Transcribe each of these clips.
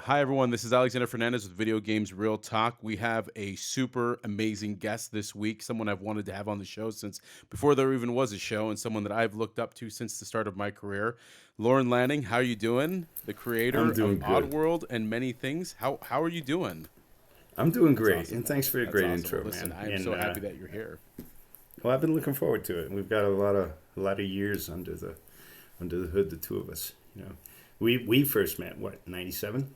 Hi, everyone. This is Alexander Fernandez with Video Games Real Talk. We have a super amazing guest this week, someone I've wanted to have on the show since before there even was a show, and someone that I've looked up to since the start of my career. Lorne Lanning, how are you doing? The creator I'm of doing good. Oddworld and many things. How are you doing? I'm doing That's great, awesome, and man. thanks for your That's great awesome. Well, intro, listen, man. I am so happy that you're here. Well, I've been looking forward to it. We've got a lot of years under the hood, the two of us. We first met what, 97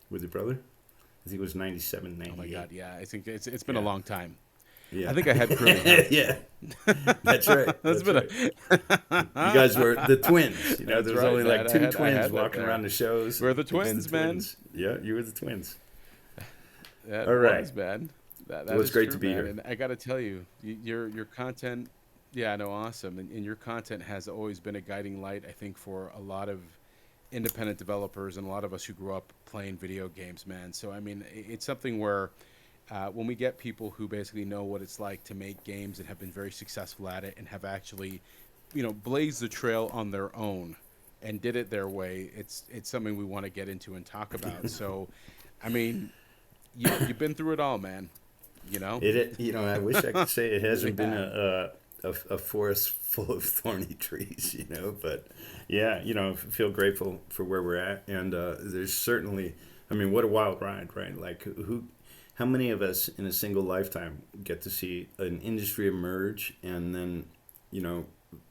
with your brother? I think it was 97, Oh my 98. God, yeah. I think it's been a Yeah, long time. I yeah, think I had curly hair. yeah. That's right. That's That's been right. You a guys were the twins. That's There was right, only man. like I two had twins that walking there. around the shows, We're and the it was the twins, man. twins. Yeah, you were the twins. That All right. was, man. That Well, it's is great true, to be man. here. And I got to tell you, your content, yeah, no, awesome. And your content has always been a guiding light, I think, for a lot of independent developers and a lot of us who grew up playing video games, man. So I mean, it's something where when we get people who basically know what it's like to make games and have been very successful at it and have actually, blazed the trail on their own and did it their way, it's something we want to get into and talk about. So, I mean, you've been through it all, man. You know, I wish I could say it you really hasn't been have. a forest full of thorny trees, but yeah, feel grateful for where we're at, and there's certainly, I mean, what a wild ride, right? Like, how many of us in a single lifetime get to see an industry emerge and then, you know,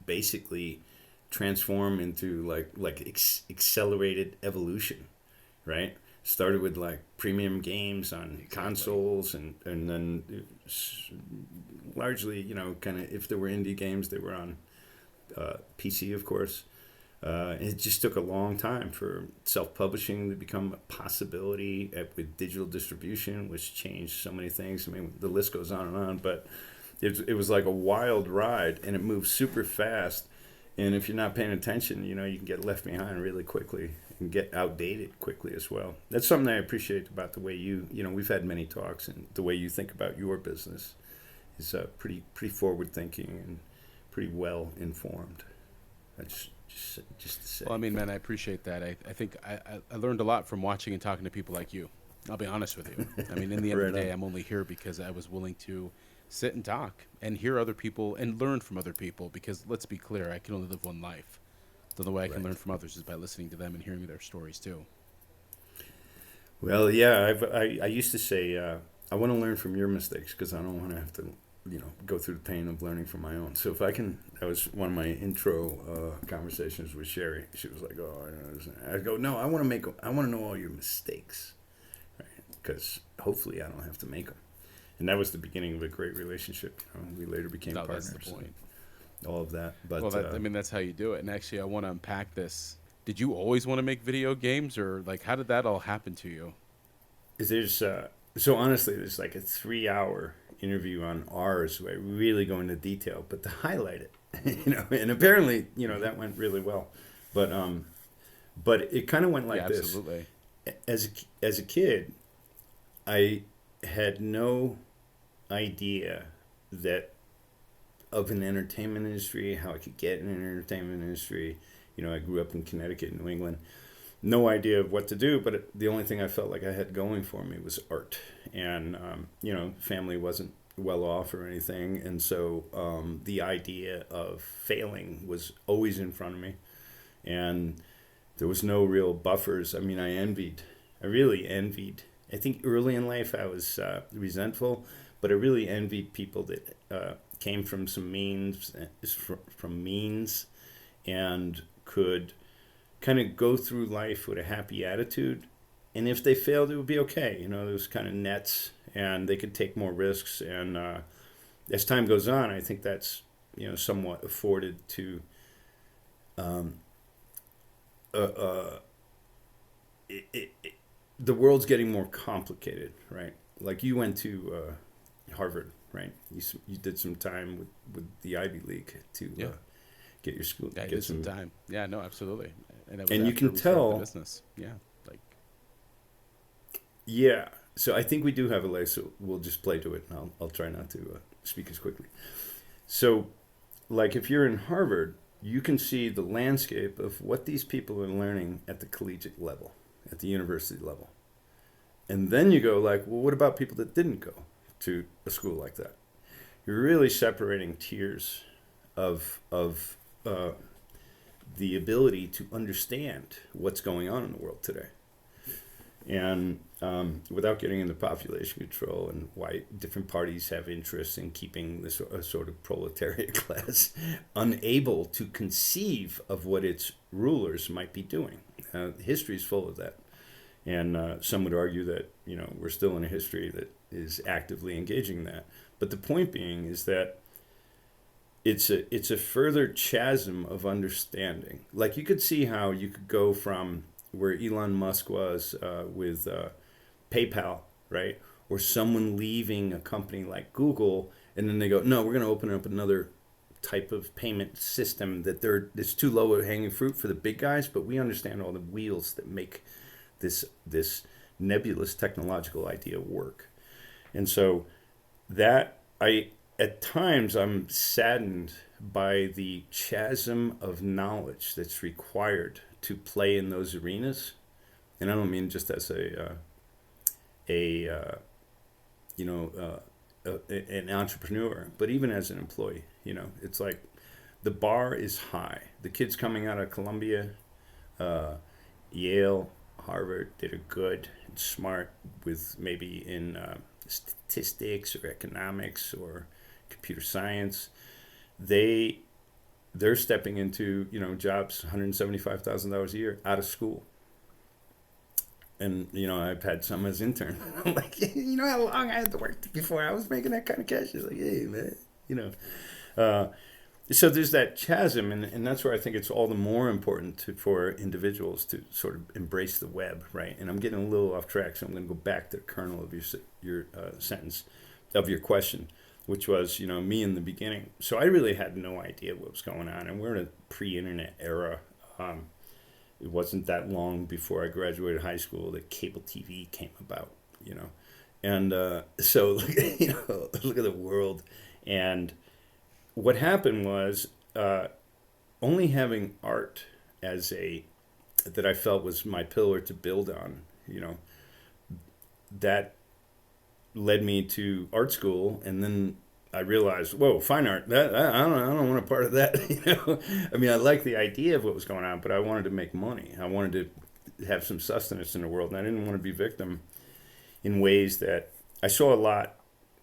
basically transform into accelerated evolution, right? Started with like premium games on Exactly. consoles, and then largely, kind of, if there were indie games, they were on PC, of course. It just took a long time for self-publishing to become a possibility with digital distribution, which changed so many things. I mean, the list goes on and on, but it was like a wild ride, and it moved super fast. And if you're not paying attention, you can get left behind really quickly and get outdated quickly as well. That's something I appreciate about the way we've had many talks, and the way you think about your business is pretty forward thinking and pretty well informed. That's just to Well, I say. mean, man, I appreciate that. I think I learned a lot from watching and talking to people like you. I'll be honest with you. I mean, in the end of Right the day, on. I'm only here because I was willing to sit and talk and hear other people and learn from other people. Because let's be clear, I can only live one life. The only way I can Right. learn from others is by listening to them and hearing their stories too. Well, yeah, I used to say I want to learn from your mistakes because I don't want to have to, go through the pain of learning from my own. So if I can, that was one of my intro conversations with Sherry. She was like, "Oh, I know this." I go, "No, I want to know all your mistakes, right? Because hopefully I don't have to make them." And that was the beginning of a great relationship. We later became No, that's the partners and point. all of that. Well, But I mean, that's how you do it. And actually, I want to unpack this. Did you always want to make video games, or like, how did that all happen to you? there's so honestly, there's like a 3 hour interview on ours where we really go into detail, but to highlight it, and apparently, that went really well. But but it kind of went Yeah, like this. absolutely. As a kid, I had no idea that of an entertainment industry, how I could get in an entertainment industry. I grew up in Connecticut, New England. No idea of what to do, but the only thing I felt like I had going for me was art. And, family wasn't well off or anything. And so the idea of failing was always in front of me. And there was no real buffers. I mean, I really envied. I think early in life I was resentful, but I really envied people that came from some means, from means, and could kind of go through life with a happy attitude. And if they failed, it would be okay. There was kind of nets, and they could take more risks. And as time goes on, I think that's somewhat afforded to um, uh, uh, the world's getting more complicated, right? Like you went to Harvard, right? You did some time with the Ivy League to Yeah. get your school, Yeah, I get did some some, time. Yeah, no, absolutely. And that was and you after can we started the tell, business. Yeah, like yeah. So I think we do have a leg, so we'll just play to it, and I'll try not to speak as quickly. So, like if you're in Harvard, you can see the landscape of what these people are learning at the collegiate level, at the university level. And then you go like, well, what about people that didn't go to a school like that? You're really separating tiers of the ability to understand what's going on in the world today. And without getting into population control and why different parties have interests in keeping this sort of proletariat class unable to conceive of what its rulers might be doing. History is full of that. And some would argue that, we're still in a history that is actively engaging that. But the point being is that it's a further chasm of understanding. Like you could see how you could go from where Elon Musk was with PayPal, right? Or someone leaving a company like Google, and then they go, no, we're going to open up another type of payment system that it's too low a hanging fruit for the big guys, but we understand all the wheels that make this nebulous technological idea work. And so that at times I'm saddened by the chasm of knowledge that's required to play in those arenas. And I don't mean just as an entrepreneur, but even as an employee. It's like the bar is high. The kids coming out of Columbia, Yale, Harvard, that are good and smart with maybe in statistics or economics or computer science, they're stepping into jobs $175,000 a year out of school. And I've had some as intern. I'm like, how long I had to work before I was making that kind of cash. It's like, hey man, so there's that chasm, and that's where I think it's all the more important for individuals to sort of embrace the web, right? And I'm getting a little off track, so I'm going to go back to the kernel of your sentence, of your question, which was, me in the beginning. So I really had no idea what was going on, and we're in a pre-internet era. It wasn't that long before I graduated high school that cable TV came about, and so look at the world. And what happened was only having art that I felt was my pillar to build on, that led me to art school. And then I realized, whoa, fine art, that I don't want a part of that. I mean, I like the idea of what was going on, but I wanted to make money. I wanted to have some sustenance in the world, and I didn't want to be victim in ways that I saw a lot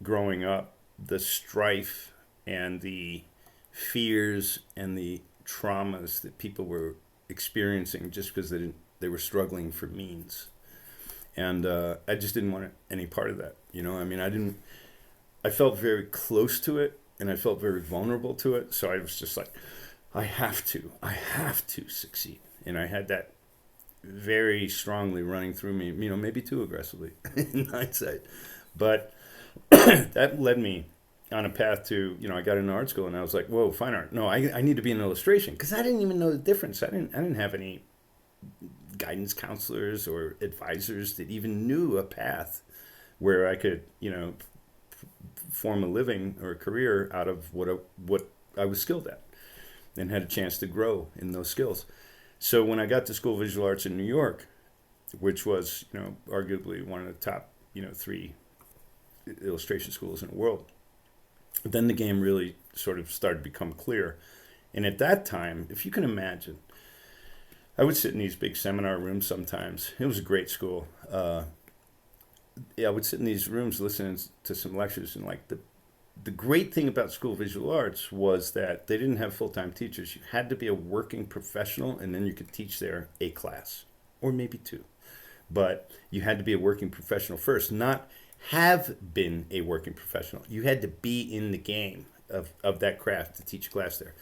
growing up, the strife and the fears and the traumas that people were experiencing just because they were struggling for means. And I just didn't want any part of that. I felt very close to it, and I felt very vulnerable to it. So I was just like, I have to succeed. And I had that very strongly running through me, maybe too aggressively in hindsight. But that led me on a path to, I got into art school, and I was like, whoa, fine art. No, I need to be in illustration, because I didn't even know the difference. I didn't have any guidance counselors or advisors that even knew a path where I could, form a living or a career out of what I was skilled at, and had a chance to grow in those skills. So when I got to School of Visual Arts in New York, which was, arguably one of the top, 3 illustration schools in the world, then the game really sort of started to become clear. And at that time, if you can imagine, I would sit in these big seminar rooms sometimes. It was a great school. I would sit in these rooms listening to some lectures, and like the great thing about School of Visual Arts was that they didn't have full-time teachers. You had to be a working professional, and then you could teach there a class, or maybe 2. But you had to be a working professional first, not have been a working professional. You had to be in the game of that craft to teach a class there.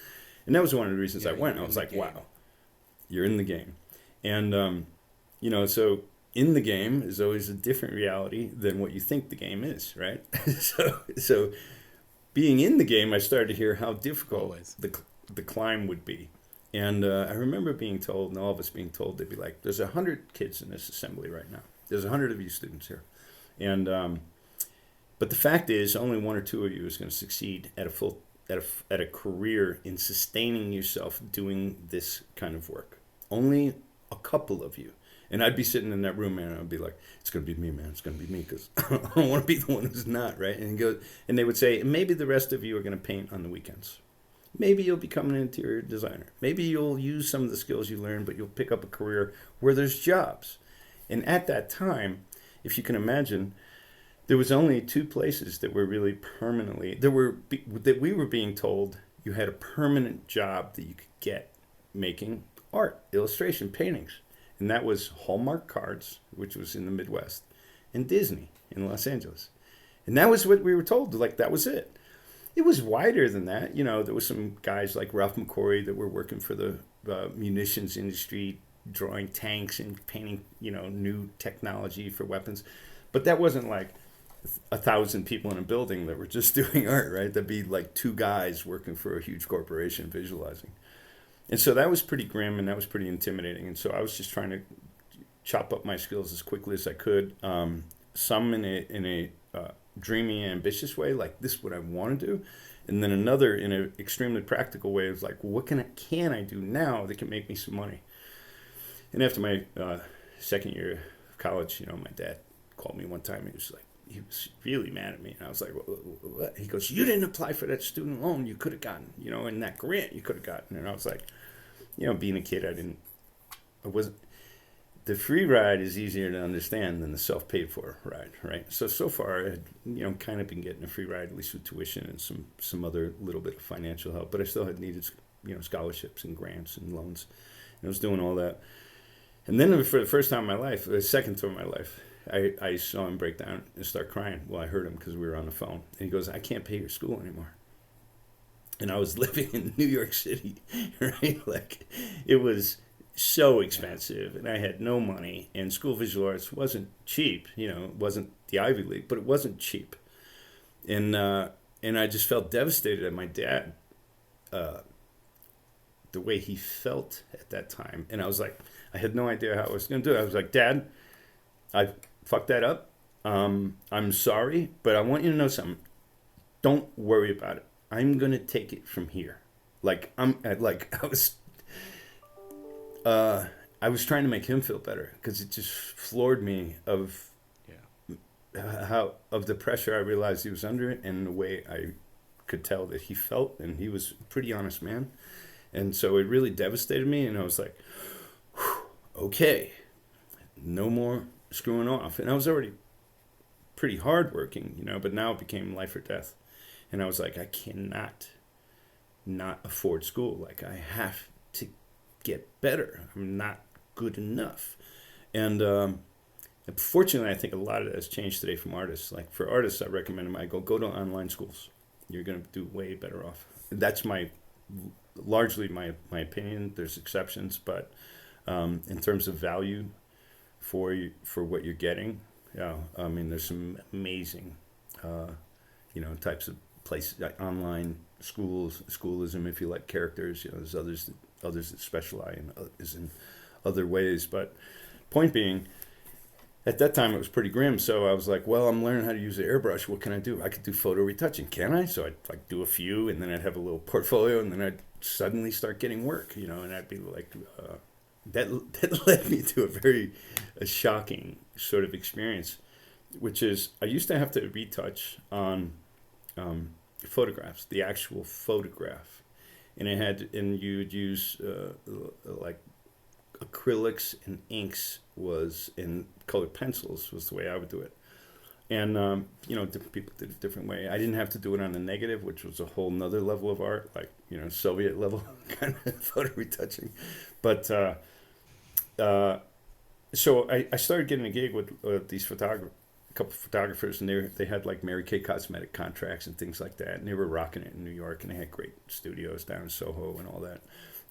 And that was one of the reasons I went. I was like, wow, you're in the game. And, so in the game is always a different reality than what you think the game is, right? so being in the game, I started to hear how difficult the climb would be. And I remember being told, and all of us being told, they'd be like, there's 100 kids in this assembly right now. There's 100 of you students here. And but the fact is, only 1 or 2 of you is going to succeed at a career in sustaining yourself doing this kind of work. Only a couple of you. And I'd be sitting in that room, man, and I'd be like, it's going to be me, man. It's going to be me because I don't want to be the one who's not, right? And they would say, maybe the rest of you are going to paint on the weekends. Maybe you'll become an interior designer. Maybe you'll use some of the skills you learned, but you'll pick up a career where there's jobs. And at that time, if you can imagine, there was only 2 places that were really permanently, that we were being told you had a permanent job that you could get making art, illustration, paintings. And that was Hallmark Cards, which was in the Midwest, and Disney in Los Angeles. And that was what we were told, like that was it. It was wider than that. You know, there was some guys like Ralph McQuarrie that were working for the munitions industry, drawing tanks and painting, you know, new technology for weapons. But that wasn't like 1,000 people in a building that were just doing art, right? That'd be like 2 guys working for a huge corporation visualizing. And so that was pretty grim and that was pretty intimidating. And so I was just trying to chop up my skills as quickly as I could. Some in a dreamy, ambitious way, like this is what I want to do. And then another in an extremely practical way of like, what can I do now that can make me some money? And after my second year of college, you know, my dad called me one time. He was really mad at me. And I was like, what? He goes, you didn't apply for that student loan you could have gotten, you know, and that grant you could have gotten. And I was like, you know, being a kid, the free ride is easier to understand than the self-paid for ride, right? So far I had, you know, kind of been getting a free ride, at least with tuition and some other little bit of financial help, but I still had needed, you know, scholarships and grants and loans. And I was doing all that. And then for the first time in my life, the second time in my life, I saw him break down and start crying. Well, I heard him because we were on the phone. And he goes, I can't pay your school anymore. And I was living in New York City, right? Like, it was so expensive, and I had no money. And school visual arts wasn't cheap. You know, it wasn't the Ivy League, but it wasn't cheap. And I just felt devastated at my dad, the way he felt at that time. And I was like, I had no idea how I was going to do it. I was like, Dad, I fucked that up. I'm sorry, but I want you to know something. Don't worry about it. I'm going to take it from here. I was trying to make him feel better because it just floored me of the pressure I realized he was under and the way I could tell that he felt, and he was a pretty honest man. And so it really devastated me, and I was like, okay, no more screwing off. And I was already pretty hardworking, you know, but now it became life or death. And I was like, I cannot not afford school. Like, I have to get better. I'm not good enough. And fortunately, I think a lot of that has changed today from artists. Like, for artists, I recommend them, I go to online schools. You're going to do way better off. That's largely my opinion. There's exceptions, but in terms of value for what you're getting, I mean, there's some amazing, types of places, like online schoolism, if you like characters. You know, there's others that specialize in other ways. But point being, at that time it was pretty grim. So I was like, well, I'm learning how to use the airbrush. What can I do? I could do photo retouching, can I? So I'd like do a few, and then I'd have a little portfolio, and then I'd suddenly start getting work, you know, and I'd be like, that led me to a shocking sort of experience, which is I used to have to retouch on photographs, the actual photograph, and you'd use like acrylics and inks and colored pencils was the way I would do it. And different people did it a different way. I didn't have to do it on the negative, which was a whole nother level of art, like, you know, Soviet level kind of photo retouching. But so I started getting a gig with these couple photographers, and they had like Mary Kay Cosmetic contracts and things like that, and they were rocking it in New York, and they had great studios down in Soho and all that.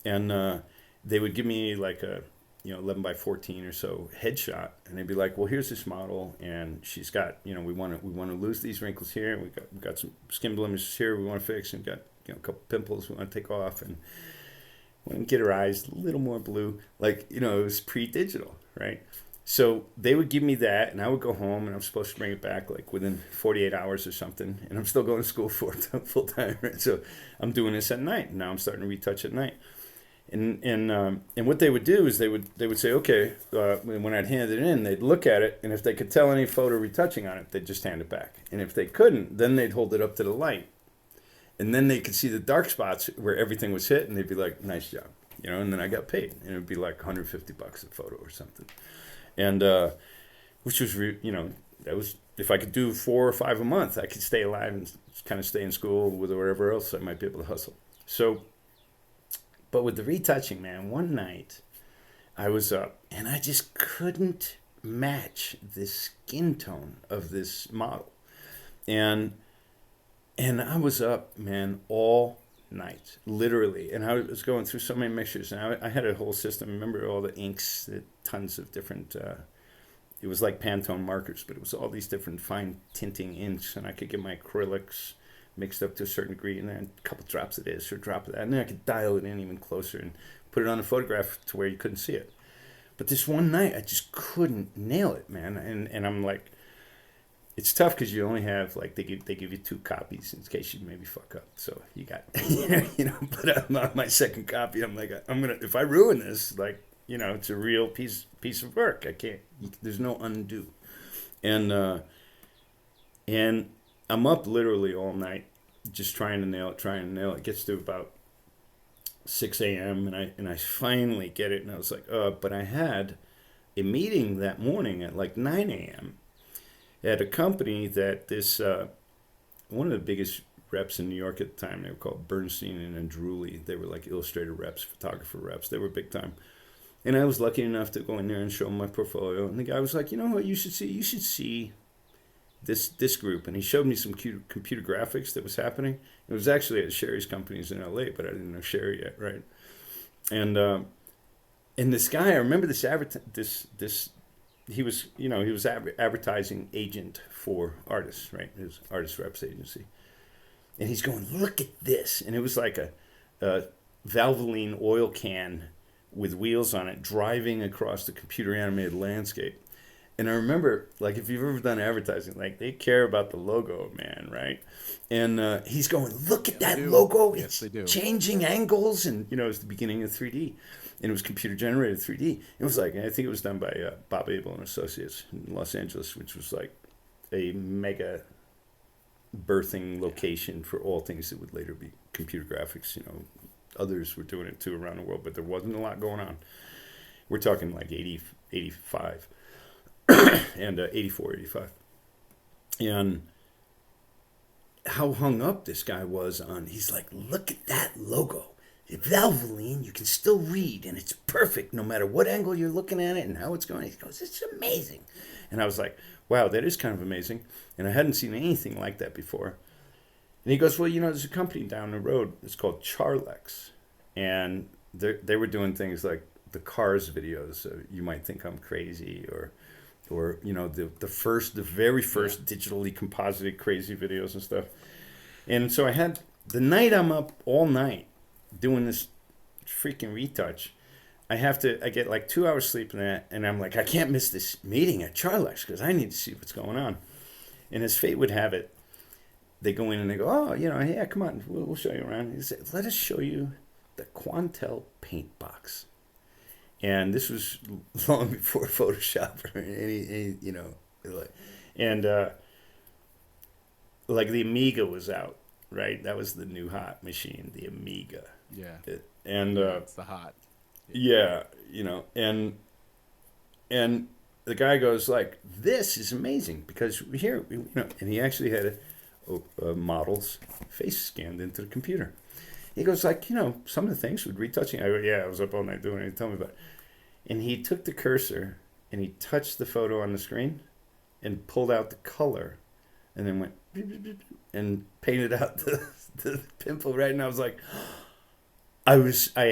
And they would give me like a 11 by 14 or so headshot, and they'd be like, well, here's this model, and she's got, we want to lose these wrinkles here, and we got some skin blemishes here we want to fix, and got a couple pimples we want to take off, and want to get her eyes a little more blue, like, it was pre-digital, right? So they would give me that, and I would go home, and I'm supposed to bring it back like within 48 hours or something, and I'm still going to school full time, right? So I'm doing this at night, and now I'm starting to retouch at night. And what they would do is they would say, okay, when I'd hand it in, they'd look at it, and if they could tell any photo retouching on it, they'd just hand it back. And if they couldn't, then they'd hold it up to the light, and then they could see the dark spots where everything was hit, and they'd be like, nice job, and then I got paid, and it would be like $150 a photo or something, and which was that was, if I could do 4 or 5 a month, I could stay alive and kind of stay in school with wherever else I might be able to hustle. So, but with the retouching, man, one night I was up and I just couldn't match the skin tone of this model. And I was up, man, all night, literally. And I was going through so many mixtures. And I had a whole system. Remember all the inks, tons of different, it was like Pantone markers, but it was all these different fine tinting inks. And I could get my acrylics mixed up to a certain degree, and then a couple drops of this or a drop of that. And then I could dial it in even closer and put it on a photograph to where you couldn't see it. But this one night, I just couldn't nail it, man. And I'm like, it's tough because you only have, like, they give you 2 copies in case you maybe fuck up. So you got, but on my second copy, I'm like, if I ruin this, like, it's a real piece of work. I can't, there's no undo. And I'm up literally all night just trying to nail it. It gets to about 6 a.m. and I finally get it, and I was like, but I had a meeting that morning at like 9 a.m. at a company that one of the biggest reps in New York at the time. They were called Bernstein and Andrewley. They were like illustrator reps, photographer reps. They were big time. And I was lucky enough to go in there and show them my portfolio. And the guy was like, you know what, you should see this group. And he showed me some computer graphics that was happening. It was actually at Sherry's companies in LA, but I didn't know Sherry yet, right? And this guy, I remember he was advertising agent for artists, right? His artist reps agency. And he's going, look at this. And it was like a Valvoline oil can with wheels on it driving across the computer animated landscape. And I remember, like, if you've ever done advertising, like, they care about the logo, man, right? And he's going, look at that logo. Yes, it's changing angles. And, it was the beginning of 3D. And it was computer-generated 3D. It was like, I think it was done by Bob Abel and Associates in Los Angeles, which was like a mega birthing location for all things that would later be computer graphics. Others were doing it, too, around the world, but there wasn't a lot going on. We're talking like 80, 85. And 84, 85. And how hung up this guy was on, he's like, look at that logo. Valvoline, you can still read, and it's perfect no matter what angle you're looking at it and how it's going. He goes, it's amazing. And I was like, wow, that is kind of amazing. And I hadn't seen anything like that before. And he goes, well, there's a company down the road. It's called Charlex. And they were doing things like the Cars videos. So you might think I'm crazy, or the very first digitally composited crazy videos and stuff. And so I had the night I'm up all night doing this freaking retouch. I get like 2 hours sleep in that, and I'm like, I can't miss this meeting at Charlex because I need to see what's going on. And as fate would have it, they go in and they go, oh, yeah, come on, we'll show you around. He said, let us show you the Quantel paint box. And this was long before Photoshop or any and like the Amiga was out, right? That was the new hot machine, the Amiga. Yeah. It's the hot. Yeah, and the guy goes like, this is amazing because here, and he actually had a model's face scanned into the computer. He goes like, some of the things with retouching. I go, yeah, I was up all night doing it. Tell me about it. And he took the cursor and he touched the photo on the screen and pulled out the color and then went beep, beep, beep, and painted out the pimple, right? And I was like, I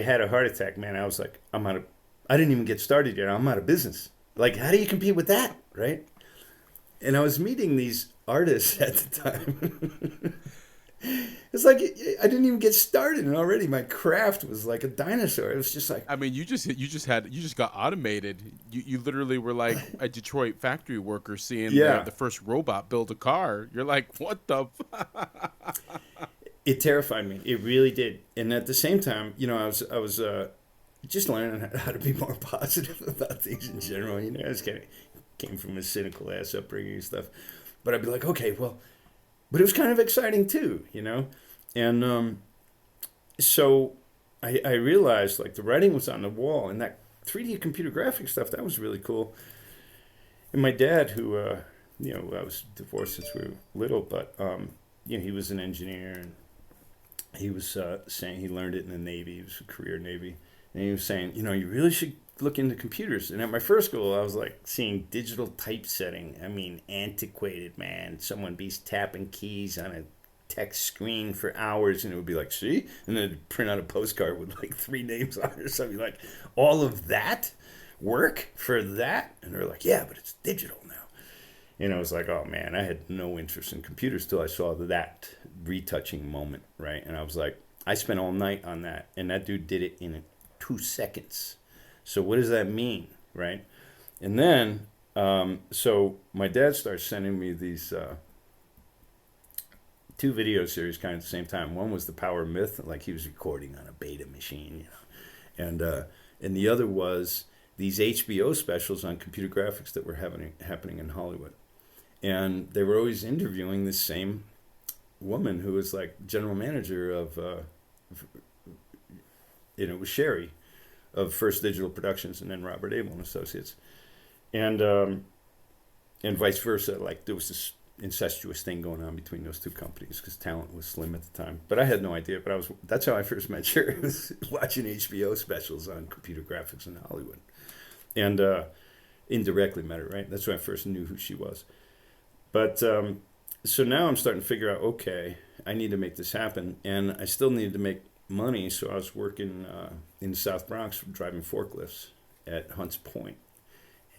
had a heart attack, man. I was like, I didn't even get started yet. I'm out of business. Like, how do you compete with that, right? And I was meeting these artists at the time. It's like I didn't even get started, and already my craft was like a dinosaur. It was just like, I mean, you just got automated. You literally were like a Detroit factory worker seeing the first robot build a car. You're like, what the? It terrified me. It really did. And at the same time, I was just learning how to be more positive about things in general. You know, I just kind of came from a cynical ass upbringing and stuff. But I'd be like, okay, well, but it was kind of exciting too, you know? And so I realized like the writing was on the wall, and that 3D computer graphics stuff, that was really cool. And my dad, who, you know, I was divorced since we were little, but, you know, he was an engineer, and he was saying he learned it in the Navy. He was a career Navy. And he was saying, you know, you really should look into computers. And at my first school, I was like seeing digital typesetting. I mean, antiquated, man. Someone be tapping keys on a text screen for hours, and it would be like, see? And then it'd print out a postcard with like 3 names on it or something. Like, all of that work for that? And they're like, yeah, but it's digital now. And I was like, oh man, I had no interest in computers till I saw that retouching moment, right? And I was like, I spent all night on that, and that dude did it in 2 seconds. So what does that mean, right? And then, so my dad starts sending me these 2 video series kind of at the same time. One was The Power of Myth, like he was recording on a beta machine, you know, and the other was these HBO specials on computer graphics that were happening in Hollywood. And they were always interviewing this same woman who was like general manager of, you know, it was Sherry of First Digital Productions, and then Robert Abel and Associates. And vice versa. Like there was this incestuous thing going on between those 2 companies because talent was slim at the time. But I had no idea. But that's how I first met Sherry, was watching HBO specials on computer graphics in Hollywood. And indirectly met her, right? That's when I first knew who she was. But so now I'm starting to figure out, okay, I need to make this happen. And I still needed to make money, so I was working in the South Bronx driving forklifts at Hunts Point.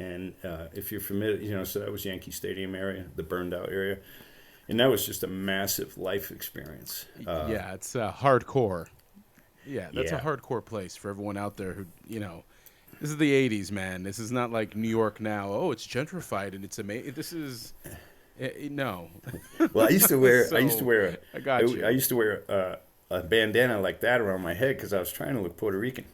And if you're familiar, you know, so that was Yankee Stadium area, the burned out area. And that was just a massive life experience. Yeah, it's hardcore. Yeah, that's a Yeah. hardcore place for everyone out there who, you know, this is the 80s, man. This is not like New York now. Oh, it's gentrified and it's amazing. This is, no. Well, I used to wear, So, I got you. I used to wear a bandana like that around my head because I was trying to look Puerto Rican.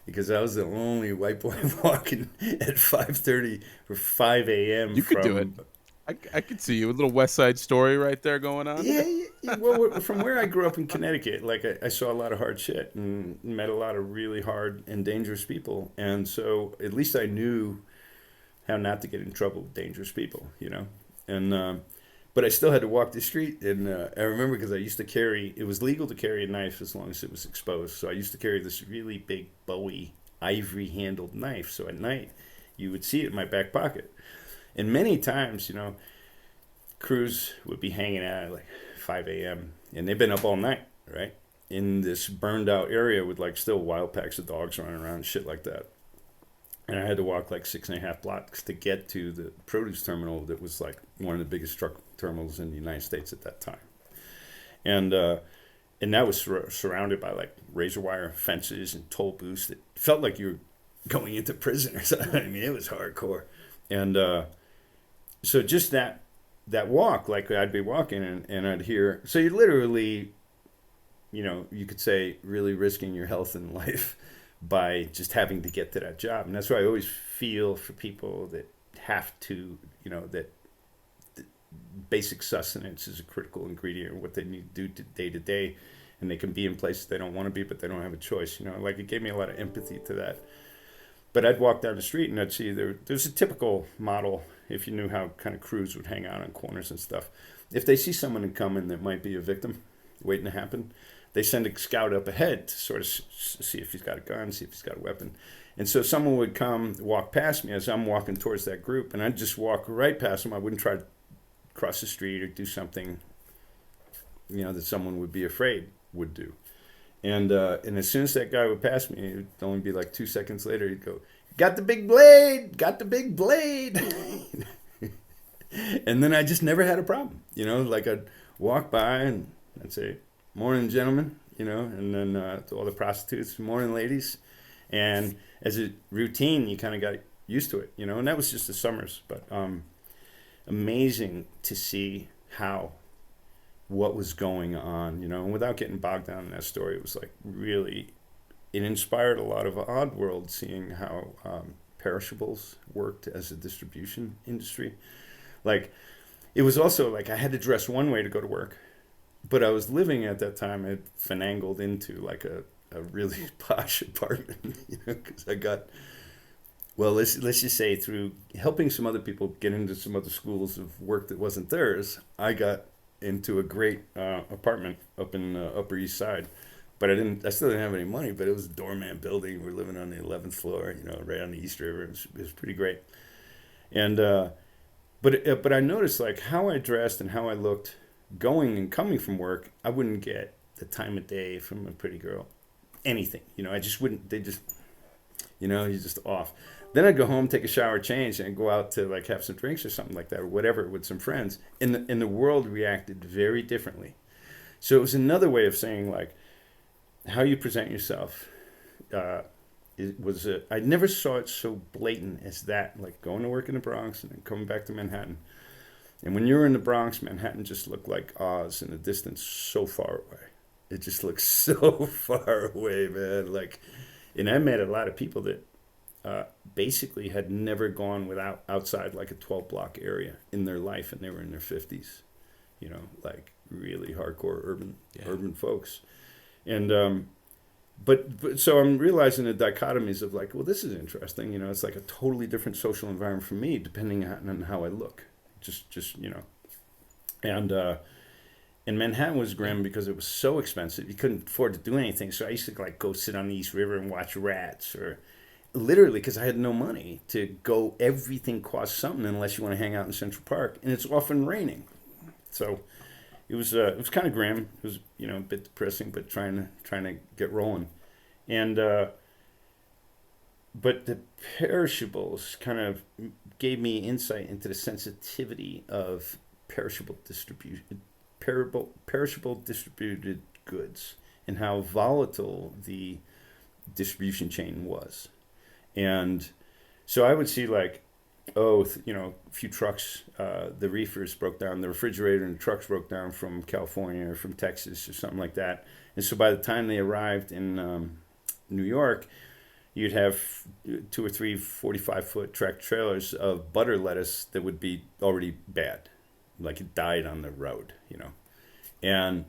Because I was the only white boy walking at 5:30 or 5 a.m. You could do it. I could see you. A little West Side Story right there going on. Yeah. Well, from where I grew up in Connecticut, like I saw a lot of hard shit and met a lot of really hard and dangerous people. And so at least I knew how not to get in trouble with dangerous people, you know. And but I still had to walk the street. And I remember because I used to carry, it was legal to carry a knife as long as it was exposed. So I used to carry this really big Bowie ivory-handled knife. So at night, you would see it in my back pocket. And many times, you know, crews would be hanging out at like 5 a.m. and they've been up all night, right? In this burned out area with like still wild packs of dogs running around and shit like that. And I had to walk like 6.5 blocks to get to the produce terminal that was like one of the biggest truck terminals in the United States at that time. And that was surrounded by like razor wire fences and toll booths that felt like you were going into prison or something. I mean, it was hardcore. And so just that walk, like I'd be walking and I'd hear, so you literally, you know, you could say really risking your health and life by just having to get to that job. And that's why I always feel for people that have to, you know, that basic sustenance is a critical ingredient of what they need to do day to day. And they can be in places they don't want to be, but they don't have a choice. You know, like it gave me a lot of empathy to that. But I'd walk down the street and I'd see there's a typical model, if you knew how kind of crews would hang out on corners and stuff. If they see someone coming that might be a victim waiting to happen, they send a scout up ahead to sort of see if he's got a gun, see if he's got a weapon. And so someone would come walk past me as I'm walking towards that group, and I'd just walk right past them. I wouldn't try to cross the street or do something, you know, that someone would be afraid would do. And as soon as that guy would pass me, it would only be like 2 seconds later, he'd go, "Got the big blade, got the big blade." And then I just never had a problem, you know, like I'd walk by and I'd say, "Morning, gentlemen," you know, and then to all the prostitutes, "Morning, ladies." And as a routine, you kind of got used to it, you know, and that was just the summers. But amazing to see what was going on, you know, and without getting bogged down in that story, it was like really it inspired a lot of Oddworld, seeing how perishables worked as a distribution industry. Like, it was also like I had to dress one way to go to work, but I was living at that time, I finangled into like a really posh apartment, because I got, well, let's just say through helping some other people get into some other schools of work that wasn't theirs, I got into a great apartment up in the Upper East Side. But I still didn't have any money, but it was a doorman building. We're living on the 11th floor, right on the East River. It was pretty great. And, but I noticed like how I dressed and how I looked going and coming from work, I wouldn't get the time of day from a pretty girl. Anything, I just wouldn't, you're just off. Then I'd go home, take a shower, change, and go out to like have some drinks or something like that, or whatever, with some friends. And the world reacted very differently. So it was another way of saying like, how you present yourself. I never saw it so blatant as that, like going to work in the Bronx and then coming back to Manhattan. And when you were in the Bronx, Manhattan just looked like Oz in the distance, so far away. It just looked so far away, man. Like, and I met a lot of people that basically had never gone outside like a 12-block area in their life, and they were in their 50s. Like really hardcore urban folks. And but so I'm realizing the dichotomies of like, well, this is interesting. It's like a totally different social environment for me, depending on how I look. And Manhattan was grim because it was so expensive. You couldn't afford to do anything. So I used to like go sit on the East River and watch rats, or literally because I had no money to go. Everything costs something unless you want to hang out in Central Park, and it's often raining. So it was kind of grim. It was a bit depressing, but trying to get rolling. And but the perishables kind of gave me insight into the sensitivity of perishable distributed goods, and how volatile the distribution chain was. And so I would see like, a few trucks, the reefers broke down, the refrigerator and the trucks broke down from California or from Texas or something like that. And so by the time they arrived in New York, you'd have 2 or 3 45-foot track trailers of butter lettuce that would be already bad, like it died on the road, And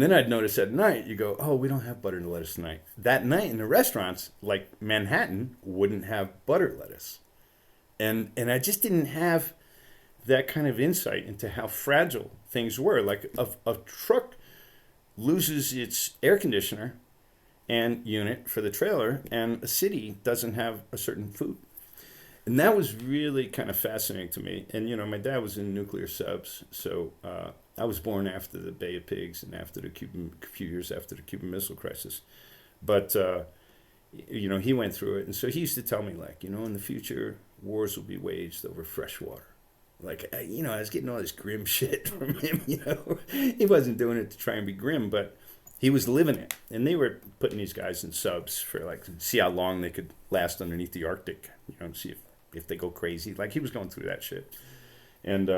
then I'd notice at night, you go, oh, we don't have butter lettuce tonight. That night in the restaurants, like Manhattan, wouldn't have butter lettuce. And I just didn't have that kind of insight into how fragile things were. Like a truck loses its air conditioner and unit for the trailer, and a city doesn't have a certain food. And that was really kind of fascinating to me. And, my dad was in nuclear subs, so I was born after the Bay of Pigs and after a few years after the Cuban Missile Crisis. But, he went through it. And so he used to tell me, like, in the future, wars will be waged over fresh water. Like, I was getting all this grim shit from him, He wasn't doing it to try and be grim, but he was living it. And they were putting these guys in subs for, like, see how long they could last underneath the Arctic, and see if they go crazy. Like, he was going through that shit. And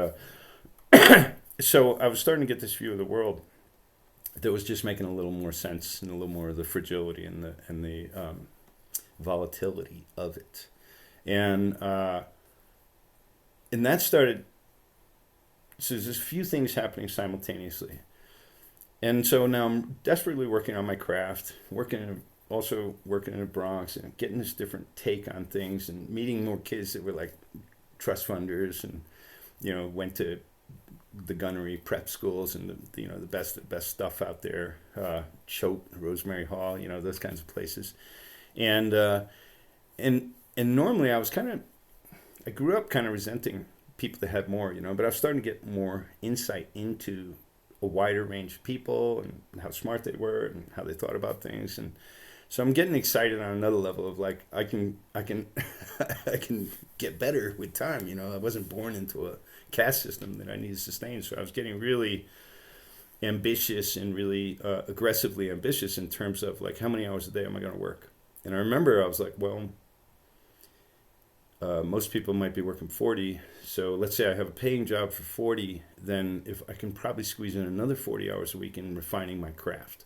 so I was starting to get this view of the world that was just making a little more sense, and a little more of the fragility and the volatility of it. And that started, so there's a few things happening simultaneously. And so now I'm desperately working on my craft, also working in the Bronx, and getting this different take on things, and meeting more kids that were like trust funders, and went to the gunnery prep schools, and the best stuff out there, Choate, Rosemary Hall, those kinds of places. And normally I grew up kind of resenting people that had more, but I was starting to get more insight into a wider range of people, and how smart they were, and how they thought about things. And so I'm getting excited on another level of like, I can I can get better with time. I wasn't born into a caste system that I needed to sustain. So I was getting really ambitious, and really aggressively ambitious in terms of like, how many hours a day am I going to work? And I remember I was like, well, most people might be working 40. So let's say I have a paying job for 40, then if I can probably squeeze in another 40 hours a week in refining my craft.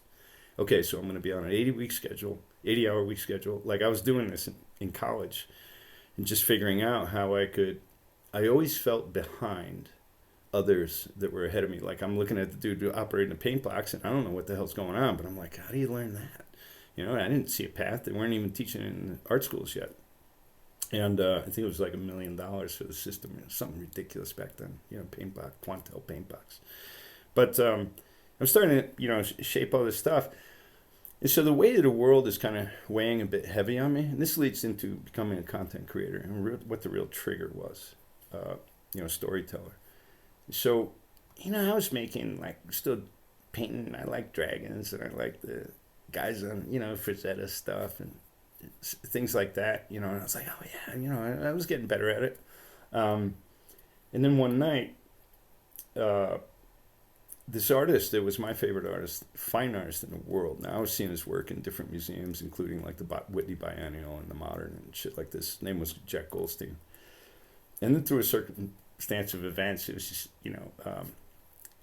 okay, so I'm going to be on an 80-week schedule, 80-hour-week schedule. Like I was doing this in college and just figuring out how I always felt behind others that were ahead of me. Like I'm looking at the dude operating a paint box and I don't know what the hell's going on, but I'm like, how do you learn that? You know, I didn't see a path. They weren't even teaching it in art schools yet. And I think it was like $1 million for the system. It was something ridiculous back then, you know, paint box, Quantel paint box. But I'm starting to, you know, shape all this stuff. And so the weight of the world is kind of weighing a bit heavy on me. And this leads into becoming a content creator and what the real trigger was, you know, storyteller. So, you know, I was making, like, still painting. I like dragons and I like the guys on, you know, Frazetta stuff and things like that, you know. And I was like, oh, yeah, you know, I was getting better at it. And then one night, this artist that was my favorite artist, fine artist in the world. Now I was seeing his work in different museums, including like the Whitney Biennial and the Modern and shit like this. His name was Jack Goldstein. And then through a circumstance of events, it was just, you know,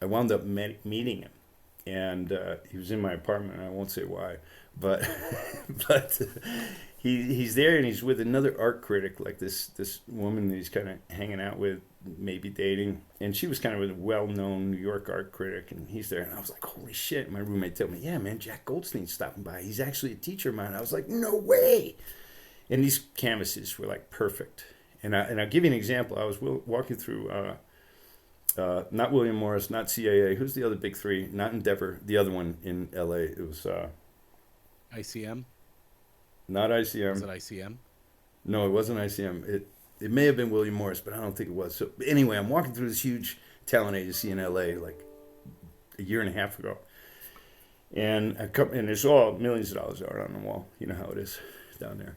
I wound up meeting him. And he was in my apartment, and I won't say why, but but he's there, and he's with another art critic, like this woman that he's kind of hanging out with, maybe dating, and she was kind of a well-known New York art critic, and he's there, and I was like, holy shit. My roommate told me, yeah, man, Jack Goldstein's stopping by. He's actually a teacher of mine. I was like, no way. And these canvases were like perfect. And I'll give you an example. I was walking through, not William Morris, not CAA. Who's the other big three? Not Endeavor. The other one in LA. It was ICM? not ICM. Was it ICM? No, it wasn't ICM. It may have been William Morris, but I don't think it was. So anyway, I'm walking through this huge talent agency in LA like a year and a half ago. And there's all millions of dollars art on the wall. You know how it is down there.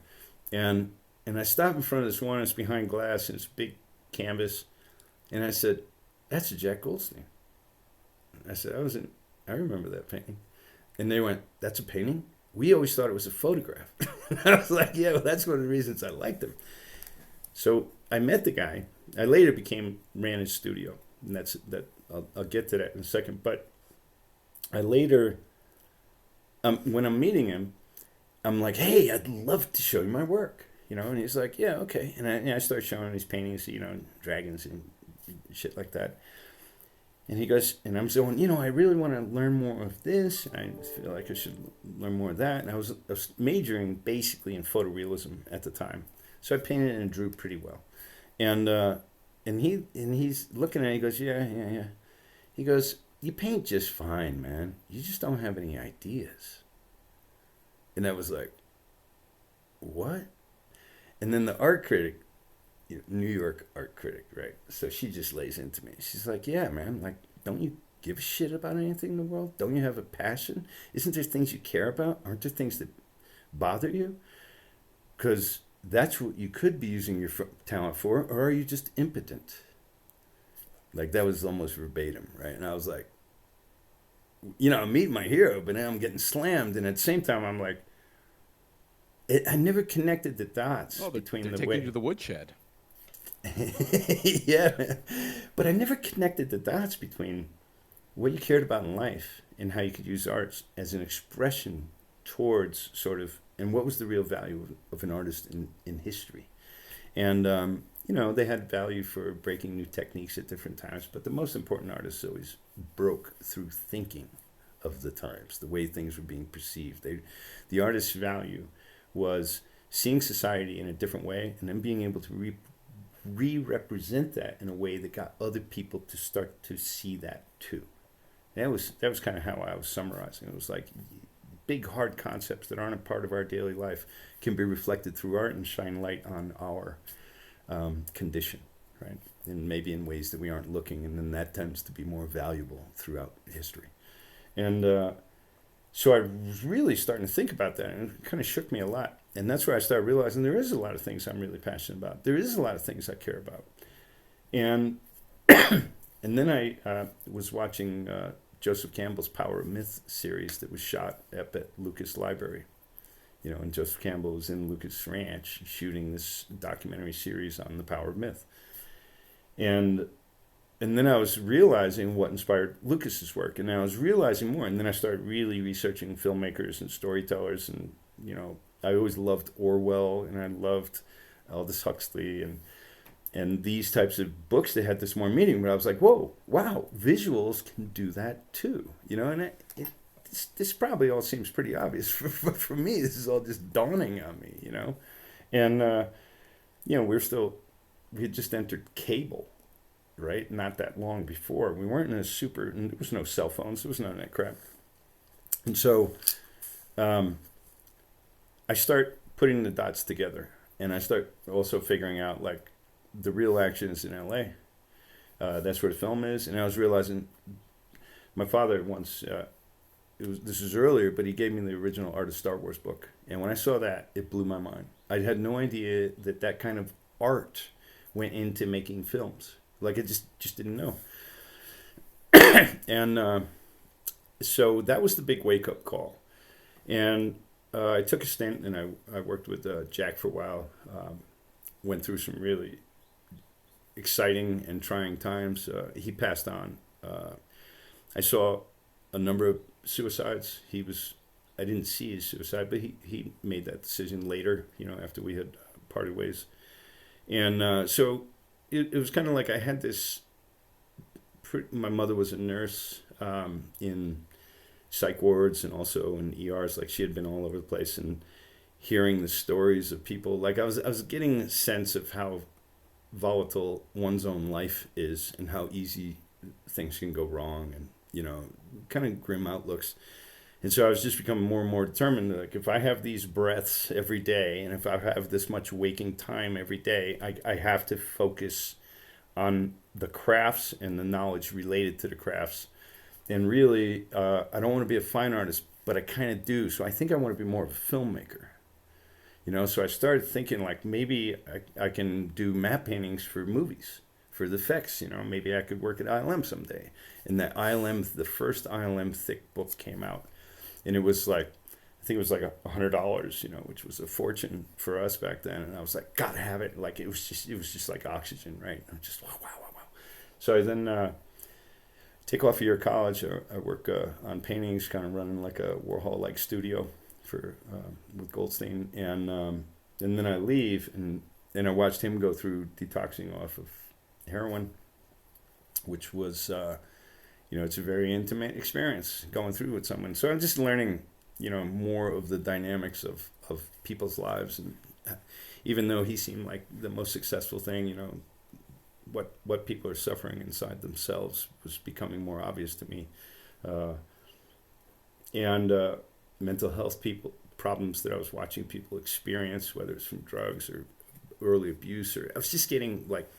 And I stopped in front of this one. It's behind glass, and it's a big canvas. And I said, that's a Jack Goldstein. I said, I remember that painting. And they went, that's a painting? We always thought it was a photograph. I was like, yeah, well, that's one of the reasons I liked him. So I met the guy. I later ran his studio. And I'll get to that in a second. But I later, when I'm meeting him, I'm like, hey, I'd love to show you my work. You know, and he's like, yeah, okay. And I start showing him these paintings, you know, dragons and shit like that. And he goes, and I'm saying, you know, I really want to learn more of this. And I feel like I should learn more of that. And I was majoring basically in photorealism at the time. So I painted and drew pretty well. And he's looking at it, he goes, yeah. He goes, you paint just fine, man. You just don't have any ideas. And I was like, what? And then the art critic, New York art critic, right? So she just lays into me. She's like, yeah, man, like, don't you give a shit about anything in the world? Don't you have a passion? Isn't there things you care about? Aren't there things that bother you? Because that's what you could be using your talent for, or are you just impotent? Like, that was almost verbatim, right? And I was like, you know, I'm meeting my hero, but now I'm getting slammed. And at the same time, I'm like, I never connected the dots between they're the taking way. you to the woodshed. Yeah, man. But I never connected the dots between what you cared about in life and how you could use art as an expression towards sort of, and what was the real value of an artist in history. And, you know, they had value for breaking new techniques at different times, but the most important artists always broke through thinking of the times, the way things were being perceived. The artist's value was seeing society in a different way and then being able to re-represent that in a way that got other people to start to see that too. And that was kind of how I was summarizing. It was like big hard concepts that aren't a part of our daily life can be reflected through art and shine light on our condition, right? And maybe in ways that we aren't looking, and then that tends to be more valuable throughout history. And so I was really starting to think about that, and it kind of shook me a lot. And that's where I started realizing there is a lot of things I'm really passionate about. There is a lot of things I care about. And and then I was watching Joseph Campbell's Power of Myth series that was shot up at Lucas Library. You know, and Joseph Campbell was in Lucas Ranch shooting this documentary series on the power of myth. And and then I was realizing what inspired Lucas's work, and I was realizing more. And then I started really researching filmmakers and storytellers, and I always loved Orwell, and I loved Aldous Huxley, and these types of books that had this more meaning. But I was like, whoa, wow, visuals can do that too, and this probably all seems pretty obvious. For me, this is all just dawning on me, and we had just entered cable, right? Not that long before. We weren't there was no cell phones. There was none of that crap. And so I start putting the dots together, and I start also figuring out like the real action is in LA. That's where the film is. And I was realizing my father once, this was earlier, but he gave me the original Art of Star Wars book. And when I saw that, it blew my mind. I had no idea that kind of art went into making films. Like I just didn't know. And so that was the big wake-up call. And I took a stint, and I worked with Jack for a while. Went through some really exciting and trying times. He passed on. I saw a number of suicides. I didn't see his suicide, but he made that decision later, after we had parted ways. And so it was kind of like I had this, my mother was a nurse in psych wards and also in ERs. Like she had been all over the place, and hearing the stories of people, like I was getting a sense of how volatile one's own life is and how easy things can go wrong, and kind of grim outlooks. And so I was just becoming more and more determined, like if I have these breaths every day, and if I have this much waking time every day, I have to focus on the crafts and the knowledge related to the crafts. And really, I don't want to be a fine artist, but I kind of do. So I think I want to be more of a filmmaker. So I started thinking like maybe I can do matte paintings for movies, for the effects. Maybe I could work at ILM someday. And the first ILM thick book came out, and it was like, I think it was like $100, which was a fortune for us back then. And I was like, gotta have it. Like it was just like oxygen, right? I'm just wow. So I then take off a year of college. I work on paintings, kind of running like a Warhol-like studio with Goldstein, and then I leave, and I watched him go through detoxing off of heroin, which was it's a very intimate experience going through with someone. So I'm just learning more of the dynamics of people's lives, and even though he seemed like the most successful thing, what people are suffering inside themselves was becoming more obvious to me, and mental health problems that I was watching people experience, whether it's from drugs or early abuse, or I was just getting like,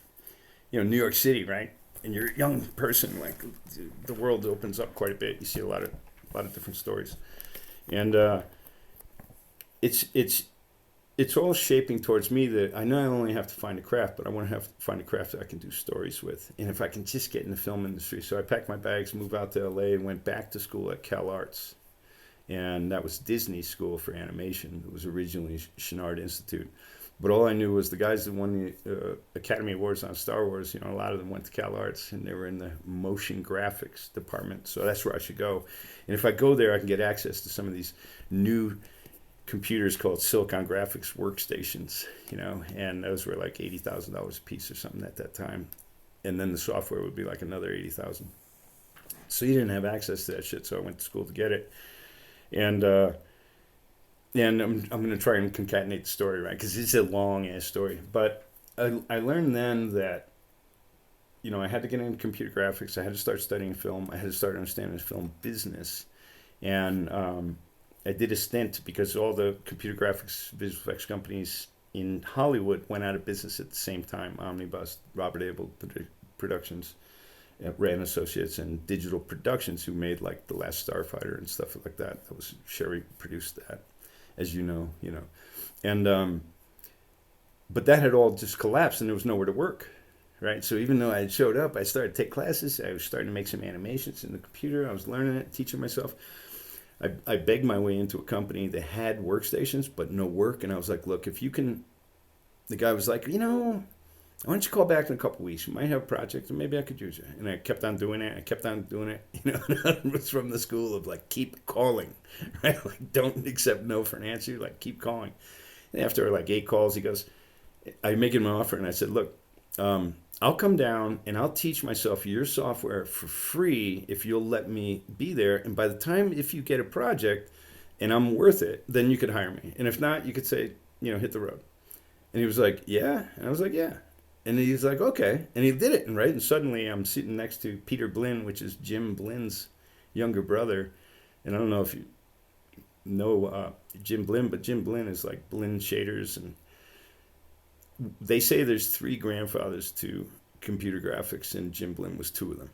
New York City, right? And you're a young person, like the world opens up quite a bit. You see a lot of different stories, and it's all shaping towards me that I not only have to find a craft, but I want to find a craft that I can do stories with, and if I can just get in the film industry. So I packed my bags, moved out to LA, and went back to school at Cal Arts. And that was Disney School for Animation. It was originally Chenard Institute. But all I knew was the guys that won the Academy Awards on Star Wars, a lot of them went to Cal Arts, and they were in the motion graphics department. So that's where I should go. And if I go there, I can get access to some of these new computers called Silicon Graphics workstations, and those were like $80,000 a piece or something at that time. And then the software would be like another $80,000. So you didn't have access to that shit, so I went to school to get it. And I'm going to try and concatenate the story, right? Because it's a long-ass story. But I learned then that, I had to get into computer graphics. I had to start studying film. I had to start understanding the film business. And I did a stint because all the computer graphics, visual effects companies in Hollywood went out of business at the same time. Omnibus, Robert Abel Productions, Rand Associates, and Digital Productions, who made like The Last Starfighter and stuff like that. That was Sherry produced that, as you know. And but that had all just collapsed, and there was nowhere to work, right? So even though I had showed up, I started to take classes. I was starting to make some animations in the computer. I was learning it, teaching myself. I begged my way into a company that had workstations but no work, and I was like, look, if you can. The guy was like, why don't you call back in a couple weeks? You might have a project, and maybe I could use you. And I kept on doing it. I kept on doing it. It was from the school of like, keep calling, right? Like, don't accept no for an answer. Like, keep calling. And after like 8 calls, he goes, I make him an offer, and I said, look, I'll come down and I'll teach myself your software for free if you'll let me be there. And by the time, if you get a project and I'm worth it, then you could hire me. And if not, you could say, hit the road. And he was like, yeah. And I was like, yeah. And he's like, okay. And he did it. And right. And suddenly I'm sitting next to Peter Blinn, which is Jim Blinn's younger brother. And I don't know if you know Jim Blinn, but Jim Blinn is like Blinn Shaders. And they say there's 3 grandfathers to computer graphics, and Jim Blinn was 2 of them.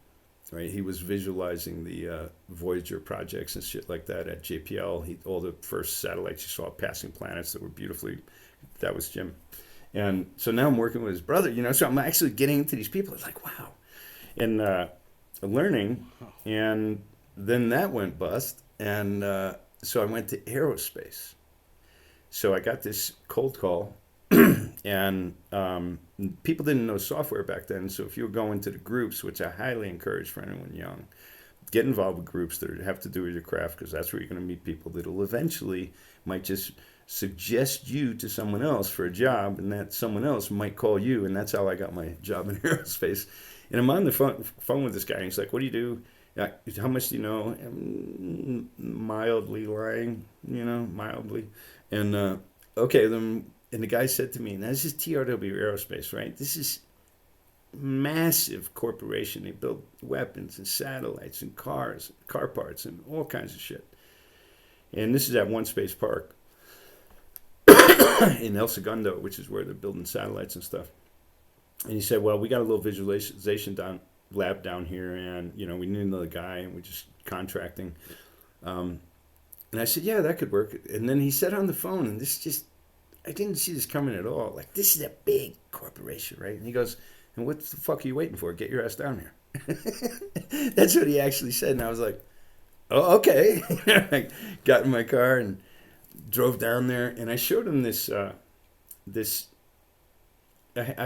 Right? He was visualizing the Voyager projects and shit like that at JPL. All the first satellites you saw passing planets that were beautifully, that was Jim. And so now I'm working with his brother, so I'm actually getting into these people. It's like, wow. And learning. And then that went bust. And so I went to aerospace. So I got this cold call. And people didn't know software back then. So if you were going to the groups, which I highly encourage for anyone young, get involved with groups that have to do with your craft, because that's where you're going to meet people that'll eventually might just suggest you to someone else for a job, and that someone else might call you. And that's how I got my job in aerospace. And I'm on the phone with this guy, and he's like, what do you do? How much do you know? I'm mildly lying, mildly. And okay, then, and the guy said to me, now this is TRW Aerospace, right? This is massive corporation. They build weapons and satellites and cars, car parts, and all kinds of shit. And this is at One Space Park in El Segundo, which is where they're building satellites and stuff. And he said, well, we got a little visualization lab down here, and we need another guy, and we're just contracting. And I said, yeah, that could work. And then he said on the phone, and I didn't see this coming at all. Like, this is a big corporation, right? And he goes, and what the fuck are you waiting for? Get your ass down here. That's what he actually said. And I was like, oh, okay. I got in my car and drove down there, and I showed him this. I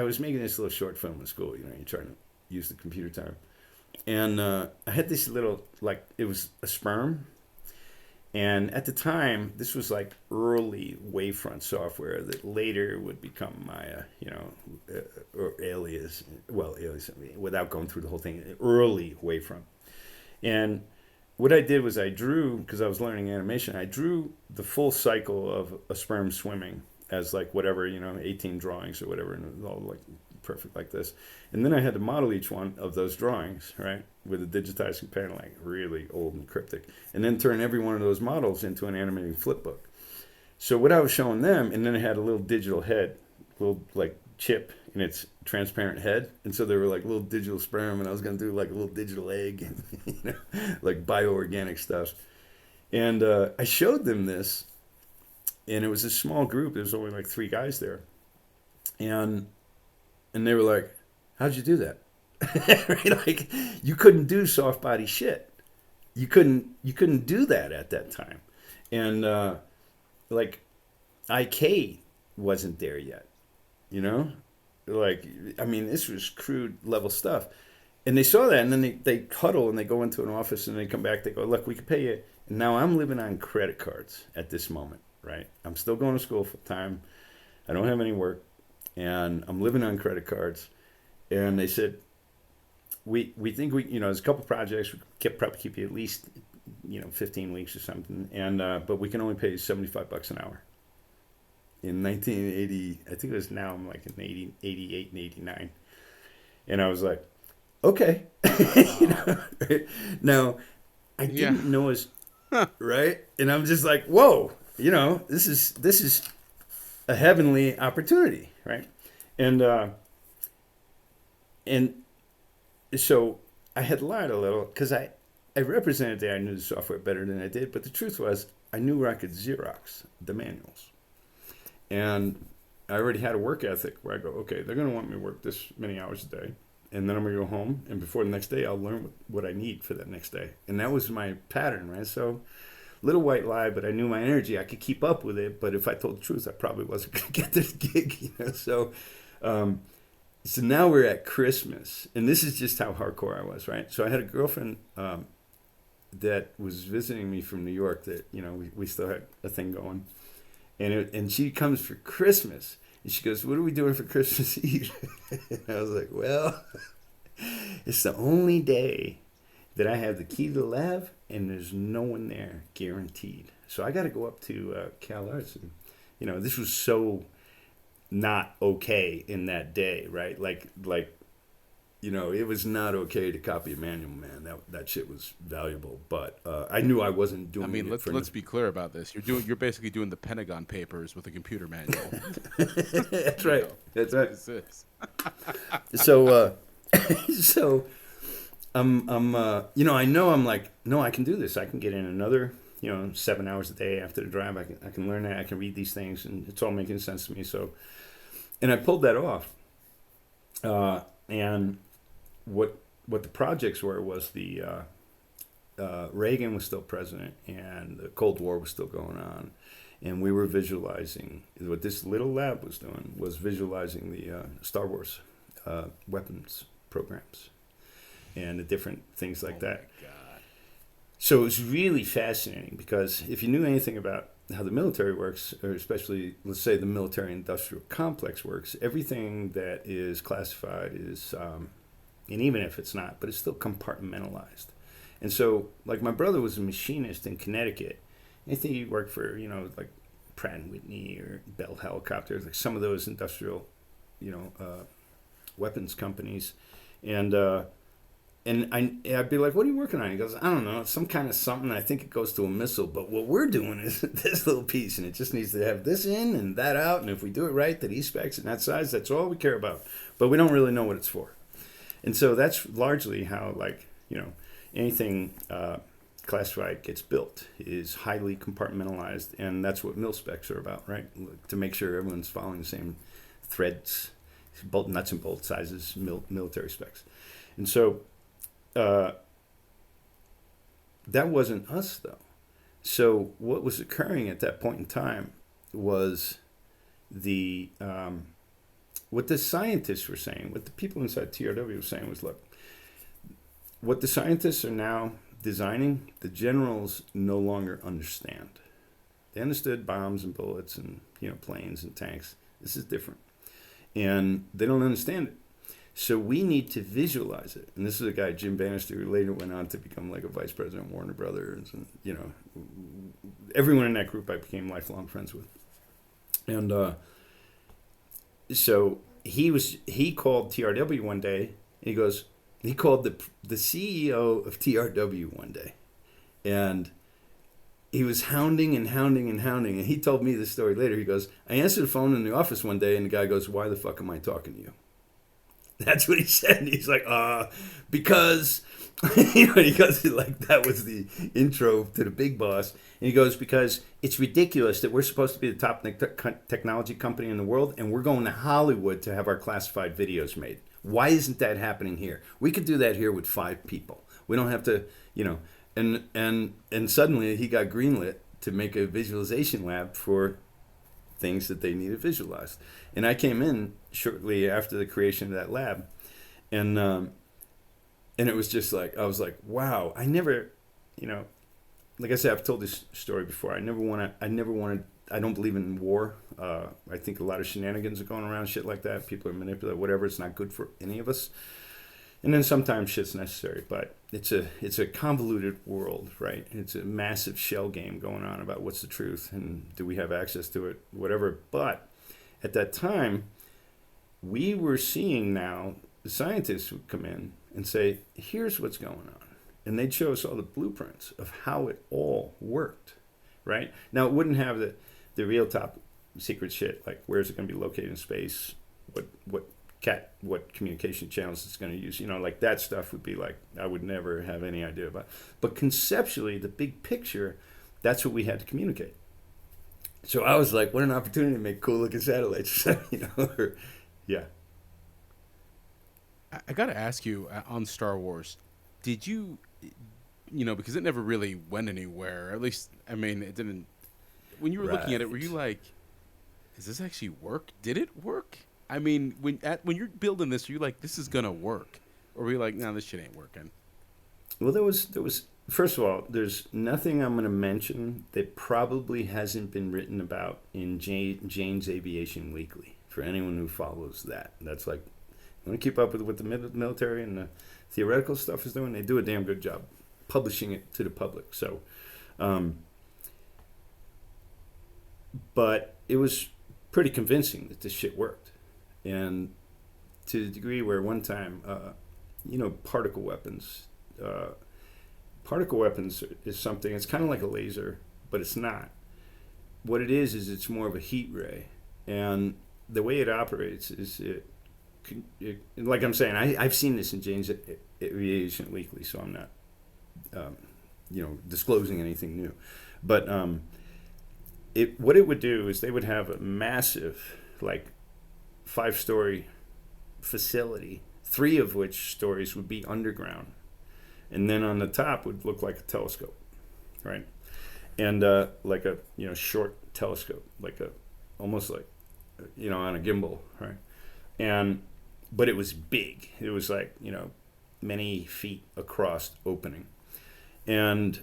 was making this little short film in school. You're trying to use the computer time, and I had this little, like, it was a sperm, and at the time this was like early wavefront software that later would become Maya, or Alias. Well, Alias, without going through the whole thing. Early wavefront, and what I did was I drew, because I was learning animation, I drew the full cycle of a sperm swimming as like whatever, 18 drawings or whatever, and it was all like perfect like this. And then I had to model each one of those drawings, right, with a digitizing pen, like really old and cryptic, and then turn every one of those models into an animating flip book. So what I was showing them, and then it had a little digital head, little like chip in its transparent head, and so they were like little digital sperm, and I was going to do like a little digital egg, and like bioorganic stuff. And I showed them this, and it was a small group. There was only like 3 guys there, and they were like, how'd you do that? Right? Like, you couldn't do soft body shit. You couldn't do that at that time. And like, IK wasn't there yet, like, I mean, this was crude level stuff. And they saw that, and then they huddle, and they go into an office, and they come back. They go, look, we can pay you. And now I'm living on credit cards at this moment, right? I'm still going to school full time. I don't have any work, and I'm living on credit cards. And they said, we think there's a couple projects. We could probably keep you at least, 15 weeks or something. And but we can only pay you $75 an hour. In 1980, I think it was, now I'm like in 88 and 89. And I was like, okay. Right? Now, I didn't know his, right? And I'm just like, whoa, this is a heavenly opportunity, right? And so I had lied a little, because I represented that I knew the software better than I did, but the truth was I knew where I could Xerox the manuals. And I already had a work ethic where I go, okay, they're going to want me to work this many hours a day, and then I'm going to go home, and before the next day, I'll learn what I need for that next day. And that was my pattern, right? So, little white lie, but I knew my energy. I could keep up with it, but if I told the truth, I probably wasn't going to get this gig, So, So now we're at Christmas, and this is just how hardcore I was, right? So I had a girlfriend that was visiting me from New York. That we still had a thing going, and she comes for Christmas, and she goes, "What are we doing for Christmas Eve?" And I was like, "Well, it's the only day that I have the key to the lab, and there's no one there, guaranteed. So I got to go up to Cal Arts, and this was so not okay in that day, right? Like it was not okay to copy a manual, man. That shit was valuable, but I knew I wasn't doing. I mean, let's be clear about this. You're basically doing the Pentagon Papers with a computer manual. That's right. That's right. This is. So so I know I'm like, no, I can do this. I can get in another 7 hours a day after the drive. I can learn that. I can read these things, and it's all making sense to me. So, and I pulled that off. And what the projects were was the Reagan was still president, and the Cold War was still going on, and we were visualizing what this little lab was doing was visualizing the Star Wars weapons programs and the different things like that. My God. So it was really fascinating because if you knew anything about how the military works, or especially, let's say, the military-industrial complex works, everything that is classified is, and even if it's not, but it's still compartmentalized. And so, like, my brother was a machinist in Connecticut. I think he worked for, like Pratt and Whitney or Bell Helicopters, like some of those industrial, weapons companies. And I'd be like, what are you working on? He goes, I don't know, it's some kind of something. I think it goes to a missile. But what we're doing is this little piece, and it just needs to have this in and that out. And if we do it right, that E-specs and that size, that's all we care about. But we don't really know what it's for. And so that's largely how, anything classified gets built is highly compartmentalized. And that's what mil specs are about, right? To make sure everyone's following the same threads, bolt nuts and bolt sizes, military specs. And so that wasn't us, though. So what was occurring at that point in time was what the scientists were saying, what the people inside TRW were saying was, look, what the scientists are now designing, the generals no longer understand. They understood bombs and bullets and planes and tanks. This is different, and they don't understand it. So we need to visualize it. And this is a guy, Jim Bannister, who later went on to become like a vice president of Warner Brothers. And, everyone in that group I became lifelong friends with. And so he called TRW one day. He called the CEO of TRW one day. And he was hounding and hounding and hounding. And he told me this story later. He goes, I answered the phone in the office one day, and the guy goes, why the fuck am I talking to you? That's what he said. And he's like, because, he goes, like, that was the intro to the big boss. And he goes, because it's ridiculous that we're supposed to be the top technology company in the world, and we're going to Hollywood to have our classified videos made. Why isn't that happening here? We could do that here with 5 people. We don't have to, and suddenly he got greenlit to make a visualization lab for things that they needed visualized. And I came in shortly after the creation of that lab, and it was just like, I was like, wow, I never, like I said, I've told this story before. I don't believe in war. I think a lot of shenanigans are going around, shit like that. People are manipulating, whatever. It's not good for any of us. And then sometimes shit's necessary, but it's a convoluted world, right? It's a massive shell game going on about what's the truth and do we have access to it, whatever. But at that time, we were seeing now the scientists would come in and say, here's what's going on. And they'd show us all the blueprints of how it all worked, right? Now, it wouldn't have the real top secret shit, like where's it going to be located in space, what communication channels it's going to use, like that stuff would be like, I would never have any idea about. But conceptually, the big picture, that's what we had to communicate. So I was like, what an opportunity to make cool looking satellites, yeah. I got to ask you on Star Wars, did you, because it never really went anywhere, or at least, I mean, it didn't, when you were looking at it, were you like, does this actually work? Did it work? I mean, when you're building this, are you like, this is gonna work, or were you like, no, this shit ain't working? Well, there was first of all, there's nothing I'm going to mention that probably hasn't been written about in Jane's Aviation Weekly for anyone who follows that. That's like, you want to keep up with what the military and the theoretical stuff is doing. They do a damn good job publishing it to the public. So, but it was pretty convincing that this shit worked, and to the degree where one time, particle weapons. Particle weapons is something, it's kind of like a laser, but it's not. What it is it's more of a heat ray. And the way it operates is like I'm saying, I've seen this in Jane's Aviation Weekly, so I'm not, disclosing anything new. But what it would do is they would have a massive, like, 5-story facility, 3 of which stories would be underground. And then on the top would look like a telescope, right? And like a short telescope, almost like on a gimbal, right? But it was big. It was like many feet across opening, and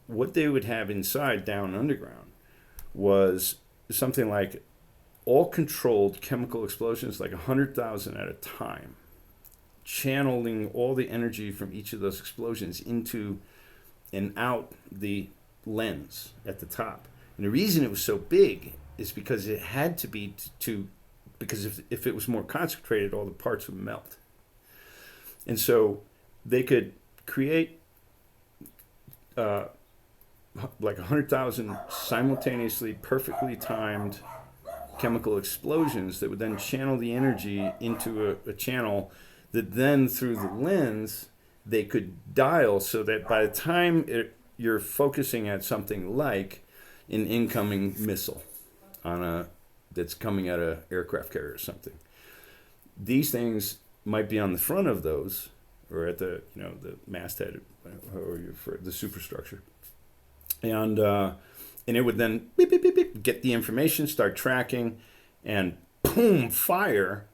what they would have inside down underground was something like all controlled chemical explosions, like 100,000 at a time, channeling all the energy from each of those explosions into and out the lens at the top. And the reason it was so big is because it had to be because if it was more concentrated, all the parts would melt. And so they could create like 100,000 simultaneously perfectly timed chemical explosions that would then channel the energy into a channel that then through the lens they could dial so that by the time you're focusing at something like an incoming missile that's coming at an aircraft carrier or something, these things might be on the front of those or at the the masthead or for the superstructure, and it would then beep, beep, beep, beep, get the information, start tracking, and boom, fire.